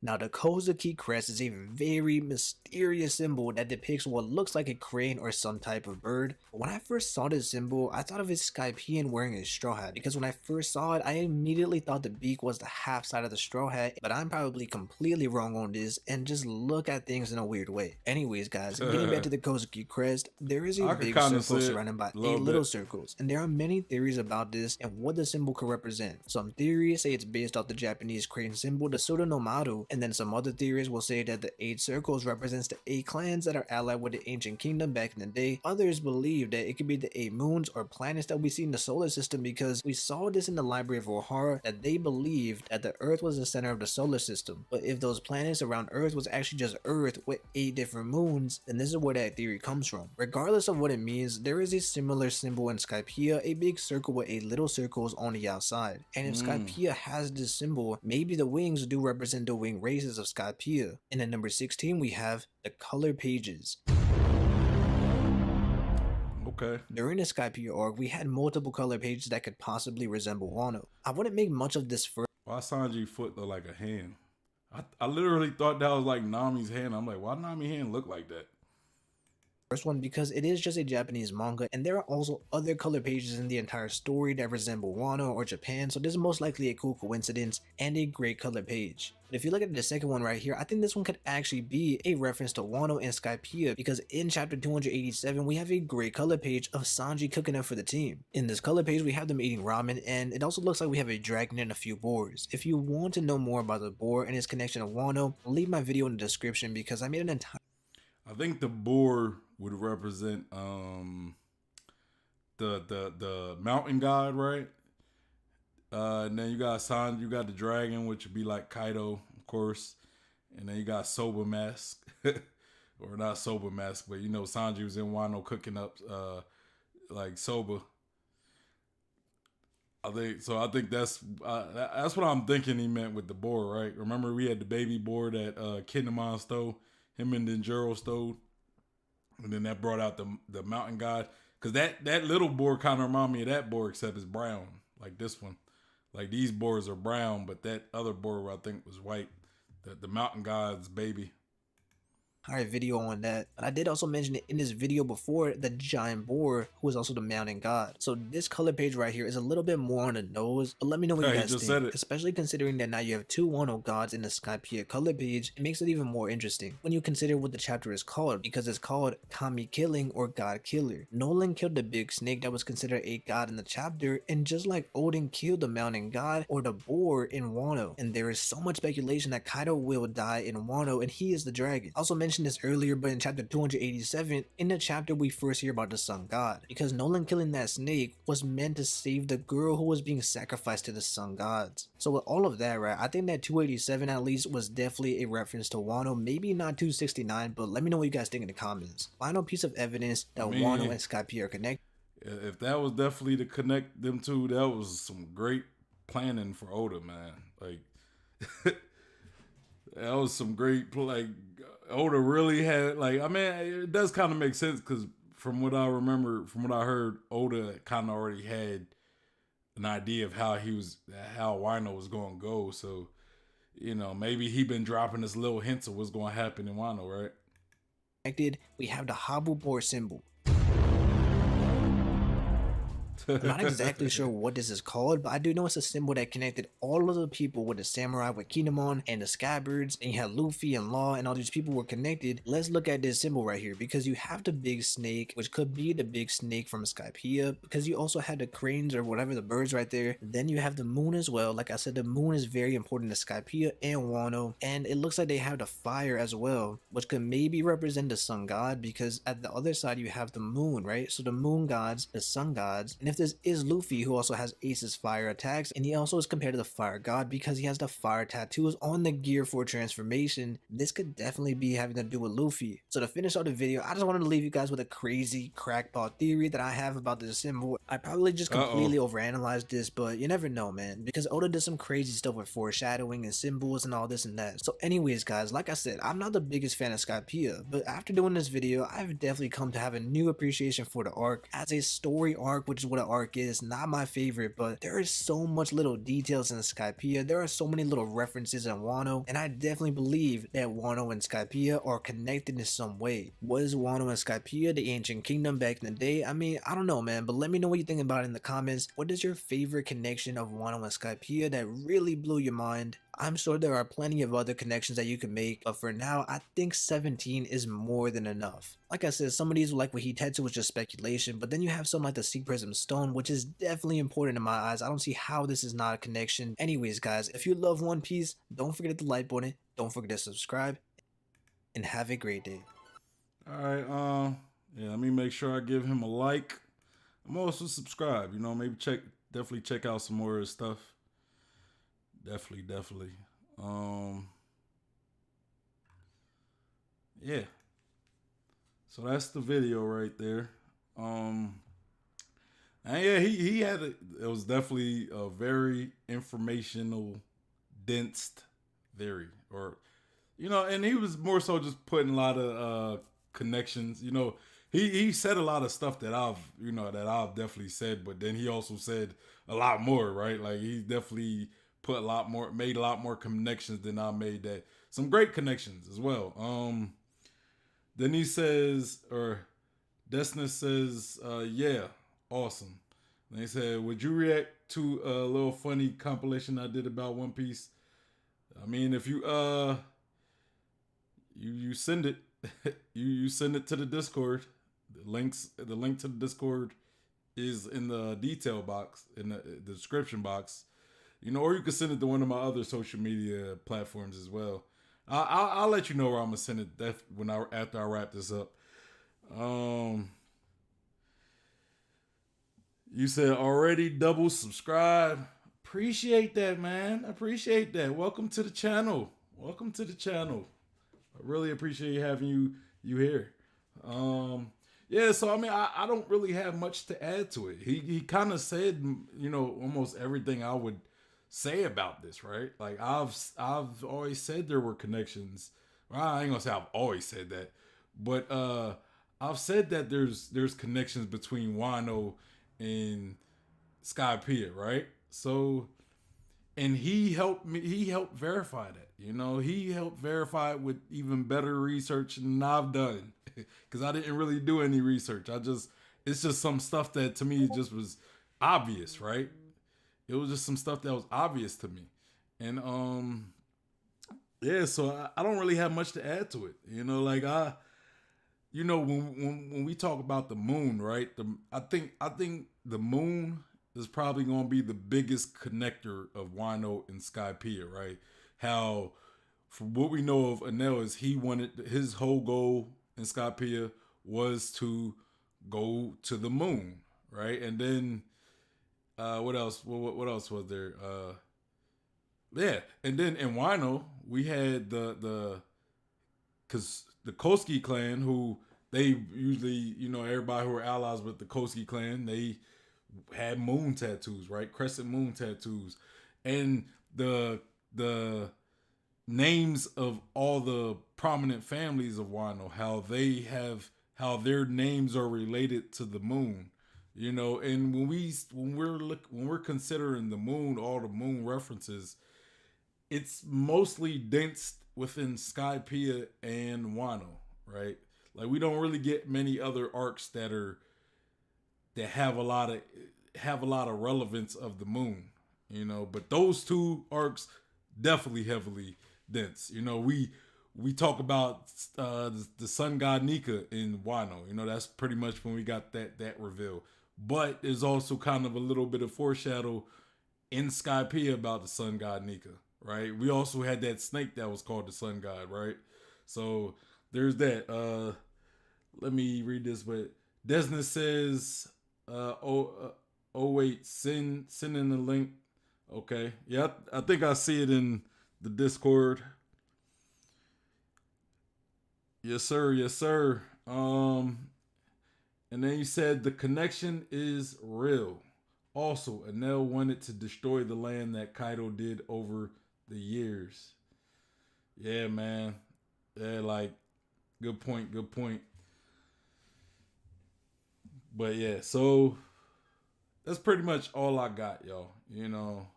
Now, the Kozuki crest is a very mysterious symbol that depicts what looks like a crane or some type of bird. When I first saw this symbol, I thought of a Skypiea wearing a straw hat, because when I first saw it, I immediately thought the beak was the half side of the straw hat, but I'm probably completely wrong on this and just look at things in a weird way. Anyways, guys, getting back to the Kozuki crest, there is a big circle surrounded by 8 little circles, and there are many theories about this and what the symbol could represent. Some theories say it's based off the Japanese crane symbol, the Soda no Maru, and then some other theories will say that the 8 circles represents the 8 clans that are allied with the ancient kingdom back in the day. Others believe that it could be the 8 moons or planets that we see in the solar system, because we saw this in the Library of Ohara that they believed that the Earth was the center of the solar system. But if those planets around Earth was actually just Earth with 8 different moons, then this is where that theory comes from. Regardless of what it means, there is a similar symbol in Skypiea, a big circle with 8 little circles on the outside. And if Skypiea has this symbol, maybe the wings do represent the wing races of Skypiea. And at number 16 we have the color pages. Okay. During the Skypiea arc, we had multiple color pages that could possibly resemble Wano. I wouldn't make much of this first. Why Sanji's foot look like a hand? I literally thought that was like Nami's hand. I'm like, why Nami's hand look like that? First one, because it is just a Japanese manga, and there are also other color pages in the entire story that resemble Wano or Japan, so this is most likely a cool coincidence and a great color page. But if you look at the second one right here, I think this one could actually be a reference to Wano and Skypiea, because in chapter 287 we have a great color page of Sanji cooking up for the team. In this color page we have them eating ramen, and it also looks like we have a dragon and a few boars. If you want to know more about the boar and its connection to Wano, leave my video in the description, because I made an entire... I think the boar would represent the mountain god, right? And then you got Sanji, you got the dragon, which would be like Kaido, of course. And then you got Soba Mask. Or not Soba Mask, but you know Sanji was in Wano cooking up like soba. I think that's what I'm thinking he meant with the boar, right? Remember we had the baby boar that Kinemon stole, him and Denjiro stole, and then that brought out the mountain god. Cause that little boar kind of remind me of that boar, except it's brown, like this one. Like these boars are brown, but that other boar I think was white. The mountain god's baby. Alright, video on that. I did also mention it in this video before, the giant boar, who is also the mountain god. So this color page right here is a little bit more on the nose, but let me know what you guys think. Especially considering that now you have 2 Wano gods in the Skypiea color page, it makes it even more interesting when you consider what the chapter is called, because it's called Kami Killing or God Killer. Nolan killed the big snake that was considered a god in the chapter, and just like Odin killed the mountain god or the boar in Wano. And there is so much speculation that Kaido will die in Wano and he is the dragon. Also mentioned this earlier, but in chapter 287, in the chapter we first hear about the sun god, because Nolan killing that snake was meant to save the girl who was being sacrificed to the sun gods. So with all of that, right, I think that 287 at least was definitely a reference to Wano, maybe not 269, but let me know what you guys think in the comments. Final piece of evidence that Wano and Skypiea are connected. If that was definitely to connect them two, that was some great planning for Oda, man. Like that was some great Oda really had, like, I mean, it does kind of make sense, because from what I remember, from what I heard, Oda kind of already had an idea of how Wano was going to go. So you know, maybe he been dropping us little hints of what's going to happen in Wano, right? Connected, we have the Habubor symbol. I'm not exactly sure what this is called, but I do know it's a symbol that connected all of the people with the samurai with Kinemon and the Skybirds, and you had Luffy and Law, and all these people were connected. Let's look at this symbol right here, because you have the big snake, which could be the big snake from Skypiea, because you also had the cranes or whatever, the birds right there. Then you have the moon as well. Like I said, the moon is very important to Skypiea and Wano, and it looks like they have the fire as well, which could maybe represent the sun god, because at the other side you have the moon, right? So the moon gods, the sun gods, and if this is Luffy, who also has Ace's fire attacks, and he also is compared to the fire god because he has the fire tattoos on the gear for transformation. This could definitely be having to do with Luffy. So to finish out the video, I just wanted to leave you guys with a crazy crackpot theory that I have about this symbol. I probably just completely overanalyzed this, but you never know, man, because Oda did some crazy stuff with foreshadowing and symbols and all this and that. So anyways, guys, like I said, I'm not the biggest fan of Skypiea, but after doing this video, I've definitely come to have a new appreciation for the arc as a story arc, which is what an arc is. Not my favorite, but there is so much little details in Skypiea. There are so many little references in Wano, and I definitely believe that Wano and Skypiea are connected in some way. Was Wano and Skypiea the ancient kingdom back in the day? I mean, I don't know, man, but let me know what you think about it in the comments. What is your favorite connection of Wano and Skypiea that really blew your mind? I'm sure there are plenty of other connections that you can make, but for now, I think 17 is more than enough. Like I said, some of these like what Hitetsu was just speculation, but then you have something like the Sea Prism Stone, which is definitely important in my eyes. I don't see how this is not a connection. Anyways, guys, if you love One Piece, don't forget to like button, don't forget to subscribe, and have a great day. All right, yeah, let me make sure I give him a like. I'm also subscribed, you know, maybe definitely check out some more of his stuff. Definitely. Yeah. So that's the video right there. And yeah, it was definitely a very informational, dense theory, or you know, and he was more so just putting a lot of connections. You know, he said a lot of stuff that I've definitely said, but then he also said a lot more, right? Like he definitely made a lot more connections than I made. That some great connections as well. Then he says, or Desna says, yeah, awesome. And he said, would you react to a little funny compilation I did about One Piece? I mean, if you you send it, you send it to the Discord. The link to the Discord is in the detail box, in the description box. You know, or you can send it to one of my other social media platforms as well. I'll let you know where I'm gonna send it after I wrap this up. You said already double subscribe. Appreciate that, man. Appreciate that. Welcome to the channel. I really appreciate having you here. Yeah, so I mean, I don't really have much to add to it. He kind of said, you know, almost everything I would say about this, right? Like I've always said there were connections. Well, I ain't gonna say I've always said that, but I've said that there's connections between Wano and Skypiea, right? So, and he helped verify that. You know, he helped verify it with even better research than I've done, because I didn't really do any research. It's just some stuff that to me just was obvious, right? It was just some stuff that was obvious to me. And yeah, so I don't really have much to add to it. You know, like when we talk about the moon, right? I think the moon is probably going to be the biggest connector of Wano and Skypiea, right? How, from what we know of Enel, is his whole goal in Skypiea was to go to the moon, right? And then what else? What else was there? Yeah, and then in Wano we had the Koski clan, who they usually, you know, everybody who were allies with the Koski clan, they had moon tattoos, right? Crescent moon tattoos, and the names of all the prominent families of Wano, how their names are related to the moon. You know, and when we're considering the moon, all the moon references, it's mostly dense within Skypiea and Wano, right? Like we don't really get many other arcs that have a lot of relevance of the moon, you know. But those two arcs definitely heavily dense. You know, we talk about the sun god Nika in Wano. You know, that's pretty much when we got that reveal. But there's also kind of a little bit of foreshadow in Skypiea about the sun god Nika, right? We also had that snake that was called the sun god, right? So there's that. Let me read this, but Desna says, wait, send in the link. Okay, yeah, I think I see it in the Discord. Yes, sir. Yes, sir. And then you said the connection is real. Also, Enel wanted to destroy the land that Kaido did over the years. Yeah, man. Yeah, like, good point. Good point. But yeah, so that's pretty much all I got, y'all. You know,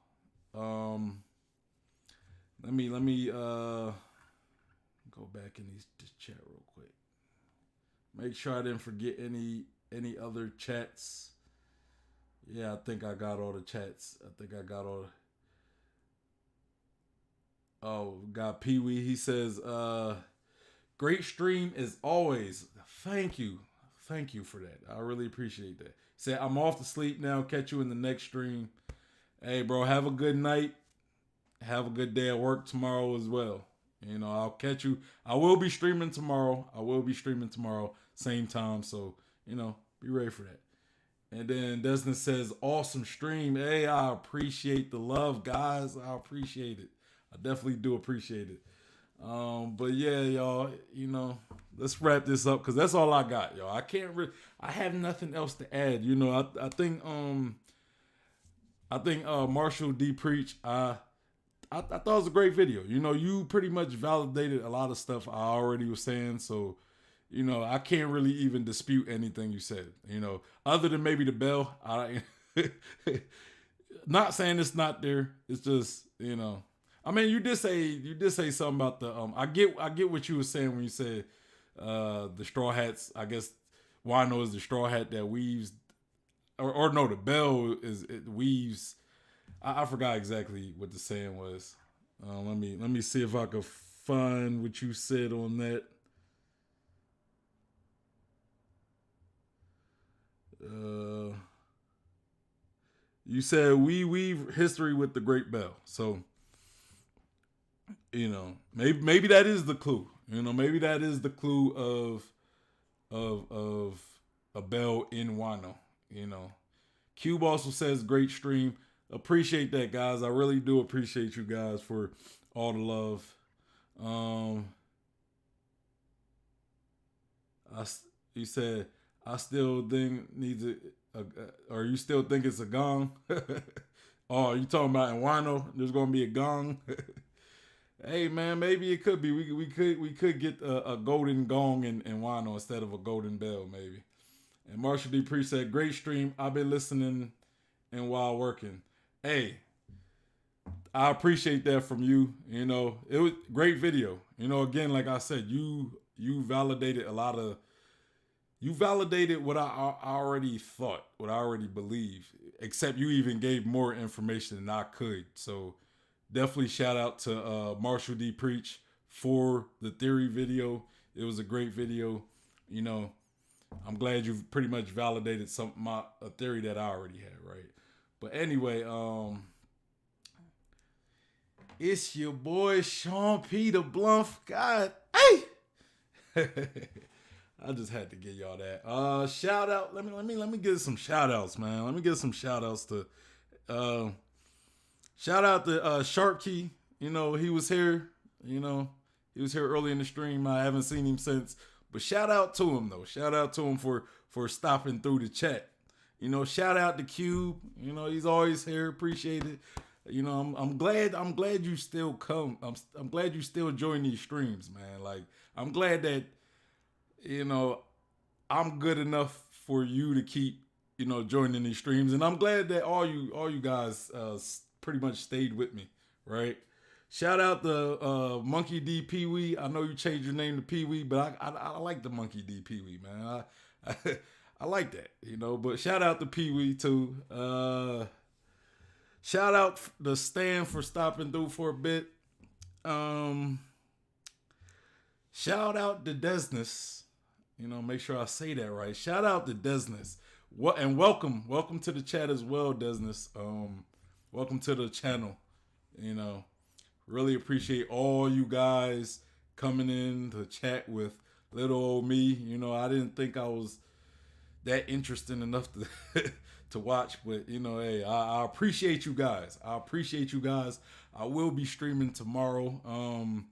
let me go back in this chat real quick. Make sure I didn't forget any other chats. Yeah, I think I got all the chats. I think I got all. Oh, got Pee Wee. He says, "Great stream as always. Thank you for that. I really appreciate that." He said, "I'm off to sleep now. Catch you in the next stream." Hey, bro, have a good night. Have a good day at work tomorrow as well. You know, I'll catch you. I will be streaming tomorrow. Same time. So, you know, be ready for that. And then Desmond says, "Awesome stream." Hey, I appreciate the love, guys. I appreciate it. I definitely do appreciate it. But yeah, y'all, you know, let's wrap this up because that's all I got, y'all. I have nothing else to add. You know, I think Marshall D Preach, I thought it was a great video. You know, you pretty much validated a lot of stuff I already was saying. So, you know, I can't really even dispute anything you said. You know, other than maybe the bell. Not saying it's not there. It's just, you know. I mean, you did say something about the I get what you were saying when you said the straw hats. I guess Wano is the straw hat that weaves, or no, the bell it weaves. I forgot exactly what the saying was. Let me see if I can find what you said on that. You said we weave history with the great bell. So, you know, maybe that is the clue. You know, maybe that is the clue of a bell in Wano. You know, Cube also says great stream. Appreciate that, guys. I really do appreciate you guys for all the love. You said I still think needs or you still think it's a gong? Oh, you talking about in Wano? There's gonna be a gong. Hey man, maybe it could be. We could get a golden gong in Wano instead of a golden bell, maybe. And Marshall D. Priest said, "Great stream. I've been listening and while working." Hey, I appreciate that from you. You know, it was a great video. You know, again, like I said, you validated you validated what I already thought, what I already believed, except you even gave more information than I could. So definitely shout out to Marshall D. Preach for the theory video. It was a great video. You know, I'm glad you've pretty much validated a theory that I already had, right? But anyway, it's your boy Sean P. the Bluff. God, hey. I just had to give y'all that. Shout out. Let me give some shout outs, man. Let me give some shout outs to shout out to Sharp Key. You know, he was here. You know, he was here early in the stream. I haven't seen him since. But shout out to him though. Shout out to him for stopping through the chat. You know, shout out to Cube. You know, he's always here. Appreciate it. You know, I'm glad you still come. I'm glad you still join these streams, man. Like, I'm glad that, you know, I'm good enough for you to keep, you know, joining these streams. And I'm glad that all you guys pretty much stayed with me, right? Shout out the Monkey D Pee Wee. I know you changed your name to Pee Wee, but I like the Monkey D Pee Wee, man. I like that, you know. But shout out to Pee Wee too. Shout out the Stan for stopping through for a bit. Shout out to Desness. You know, make sure I say that right. Shout out to Desness. And welcome to the chat as well, Desness. Welcome to the channel. You know, really appreciate all you guys coming in to chat with little old me. You know, I didn't think I was that interesting enough to to watch, but you know, hey, I appreciate you guys. I will be streaming tomorrow.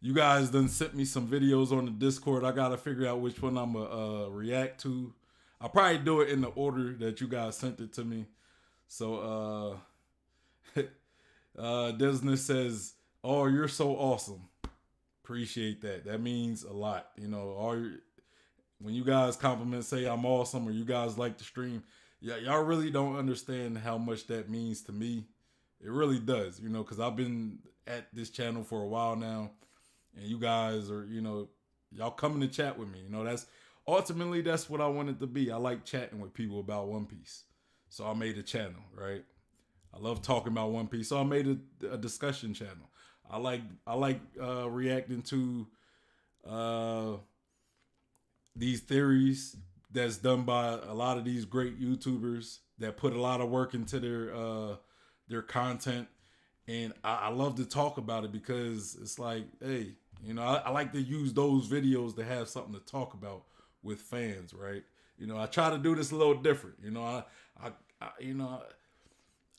You guys done sent me some videos on the Discord. I gotta figure out which one I'm gonna react to. I'll probably do it in the order that you guys sent it to me. So Desness says, "Oh, you're so awesome." Appreciate that. That means a lot. You know, when you guys compliment, say I'm awesome, or you guys like the stream, yeah, y'all really don't understand how much that means to me. It really does, you know, because I've been at this channel for a while now, and you guys are, you know, y'all coming to chat with me. You know, that's what I wanted to be. I like chatting with people about One Piece, so I made a channel, right? I love talking about One Piece, so I made a discussion channel. I like reacting to these theories that's done by a lot of these great YouTubers that put a lot of work into their content, and I love to talk about it because it's like, hey, you know, I like to use those videos to have something to talk about with fans, right? You know, I try to do this a little different. You know,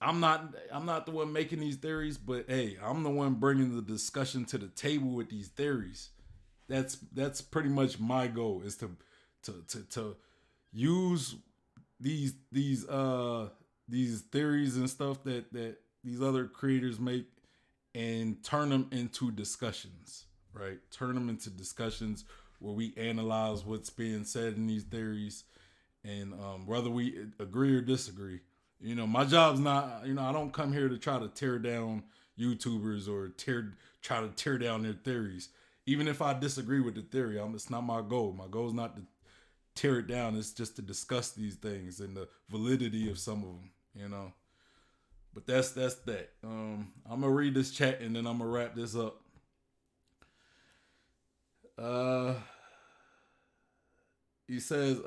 I'm not the one making these theories, but hey, I'm the one bringing the discussion to the table with these theories. That's pretty much my goal, is to use these theories and stuff that these other creators make and turn them into discussions, right? Turn them into discussions where we analyze what's being said in these theories, and whether we agree or disagree. You know, my job's not, you know, I don't come here to try to tear down YouTubers or try to tear down their theories. Even if I disagree with the theory, it's not my goal. My goal is not to tear it down. It's just to discuss these things and the validity of some of them, you know. But that's that. I'm gonna read this chat and then I'm gonna wrap this up. He says,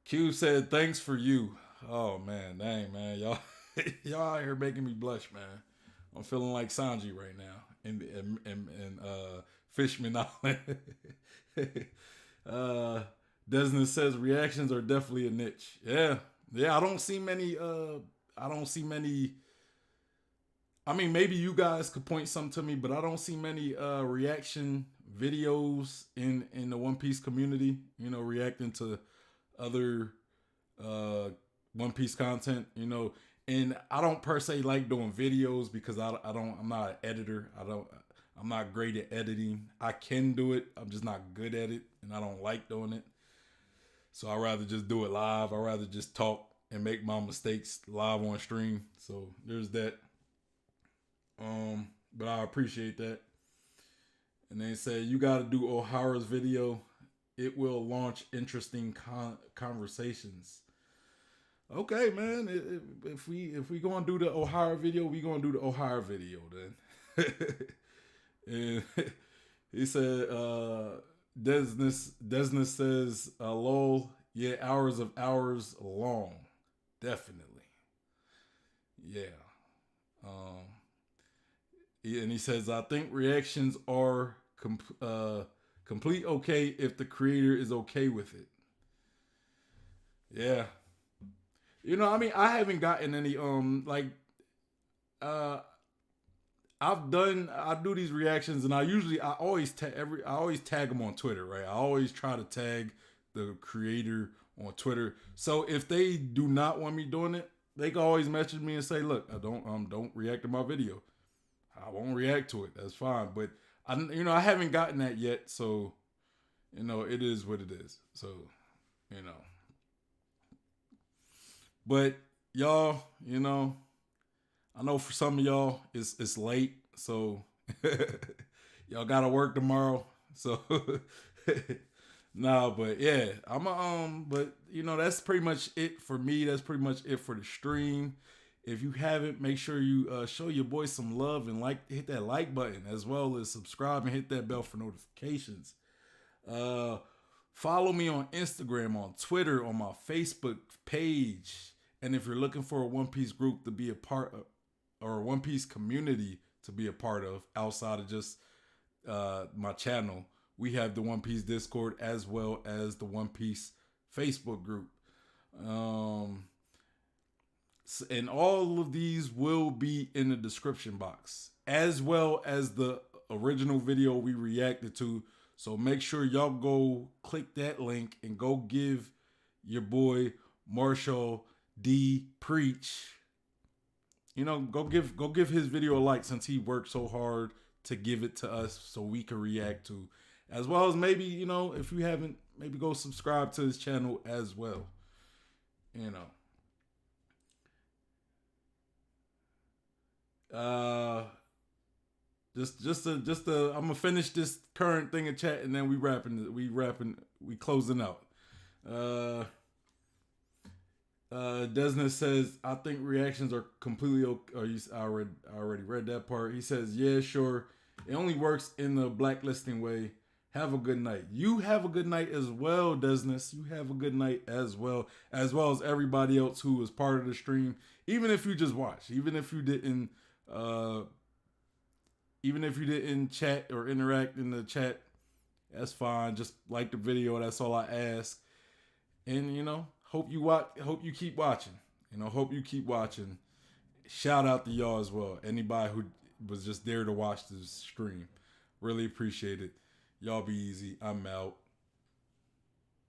Q said, "Thanks for you." Oh man, dang man, y'all out here making me blush, man. I'm feeling like Sanji right now in Fishman Island. Desmond says reactions are definitely a niche. Yeah. I don't see many. I mean, maybe you guys could point some to me, but I don't see many reaction videos in the One Piece community. You know, reacting to other One Piece content. You know, and I don't per se like doing videos because I'm not an editor. I'm not great at editing. I can do it. I'm just not good at it, and I don't like doing it. So I'd rather just do it live. I'd rather just talk and make my mistakes live on stream. So there's that. But I appreciate that. And they say, you got to do O'Hara's video. It will launch interesting conversations. Okay, man. If we gonna do the O'Hara video, we gonna do the O'Hara video then. And he said, Desness says, lol, yeah, hours of hours long. Definitely. Yeah. And he says, I think reactions are complete okay if the creator is okay with it. Yeah. You know, I mean, I haven't gotten any, I do these reactions and I always tag them on Twitter, right? I always try to tag the creator on Twitter. So if they do not want me doing it, they can always message me and say, look, I don't react to my video. I won't react to it. That's fine. But I haven't gotten that yet. So, you know, it is what it is. So, you know, but y'all, you know, I know for some of y'all it's late, so y'all gotta work tomorrow. So nah, but yeah, but you know, that's pretty much it for me. That's pretty much it for the stream. If you haven't, make sure you show your boy some love and hit that like button, as well as subscribe and hit that bell for notifications. Follow me on Instagram, on Twitter, on my Facebook page. And if you're looking for a One Piece group to be a part of, or a One Piece community to be a part of outside of just my channel, we have the One Piece Discord as well as the One Piece Facebook group. And all of these will be in the description box, as well as the original video we reacted to. So make sure y'all go click that link and go give your boy Marshall D Preach, you know, go give his video a like, since he worked so hard to give it to us so we can react to. As well as maybe, you know, if you haven't, maybe go subscribe to his channel as well. You know. I'm gonna finish this current thing in chat, and then we closing out. Desna says, I think reactions are completely okay. I already read that part. He says, yeah, sure. It only works in the blacklisting way. Have a good night. You have a good night as well, Desness. You have a good night as well as everybody else who was part of the stream. Even if you just watched, even if you didn't chat or interact in the chat, that's fine. Just like the video. That's all I ask. And, you know, hope you keep watching. You know, hope you keep watching. Shout out to y'all as well. Anybody who was just there to watch this stream. Really appreciate it. Y'all be easy. I'm out.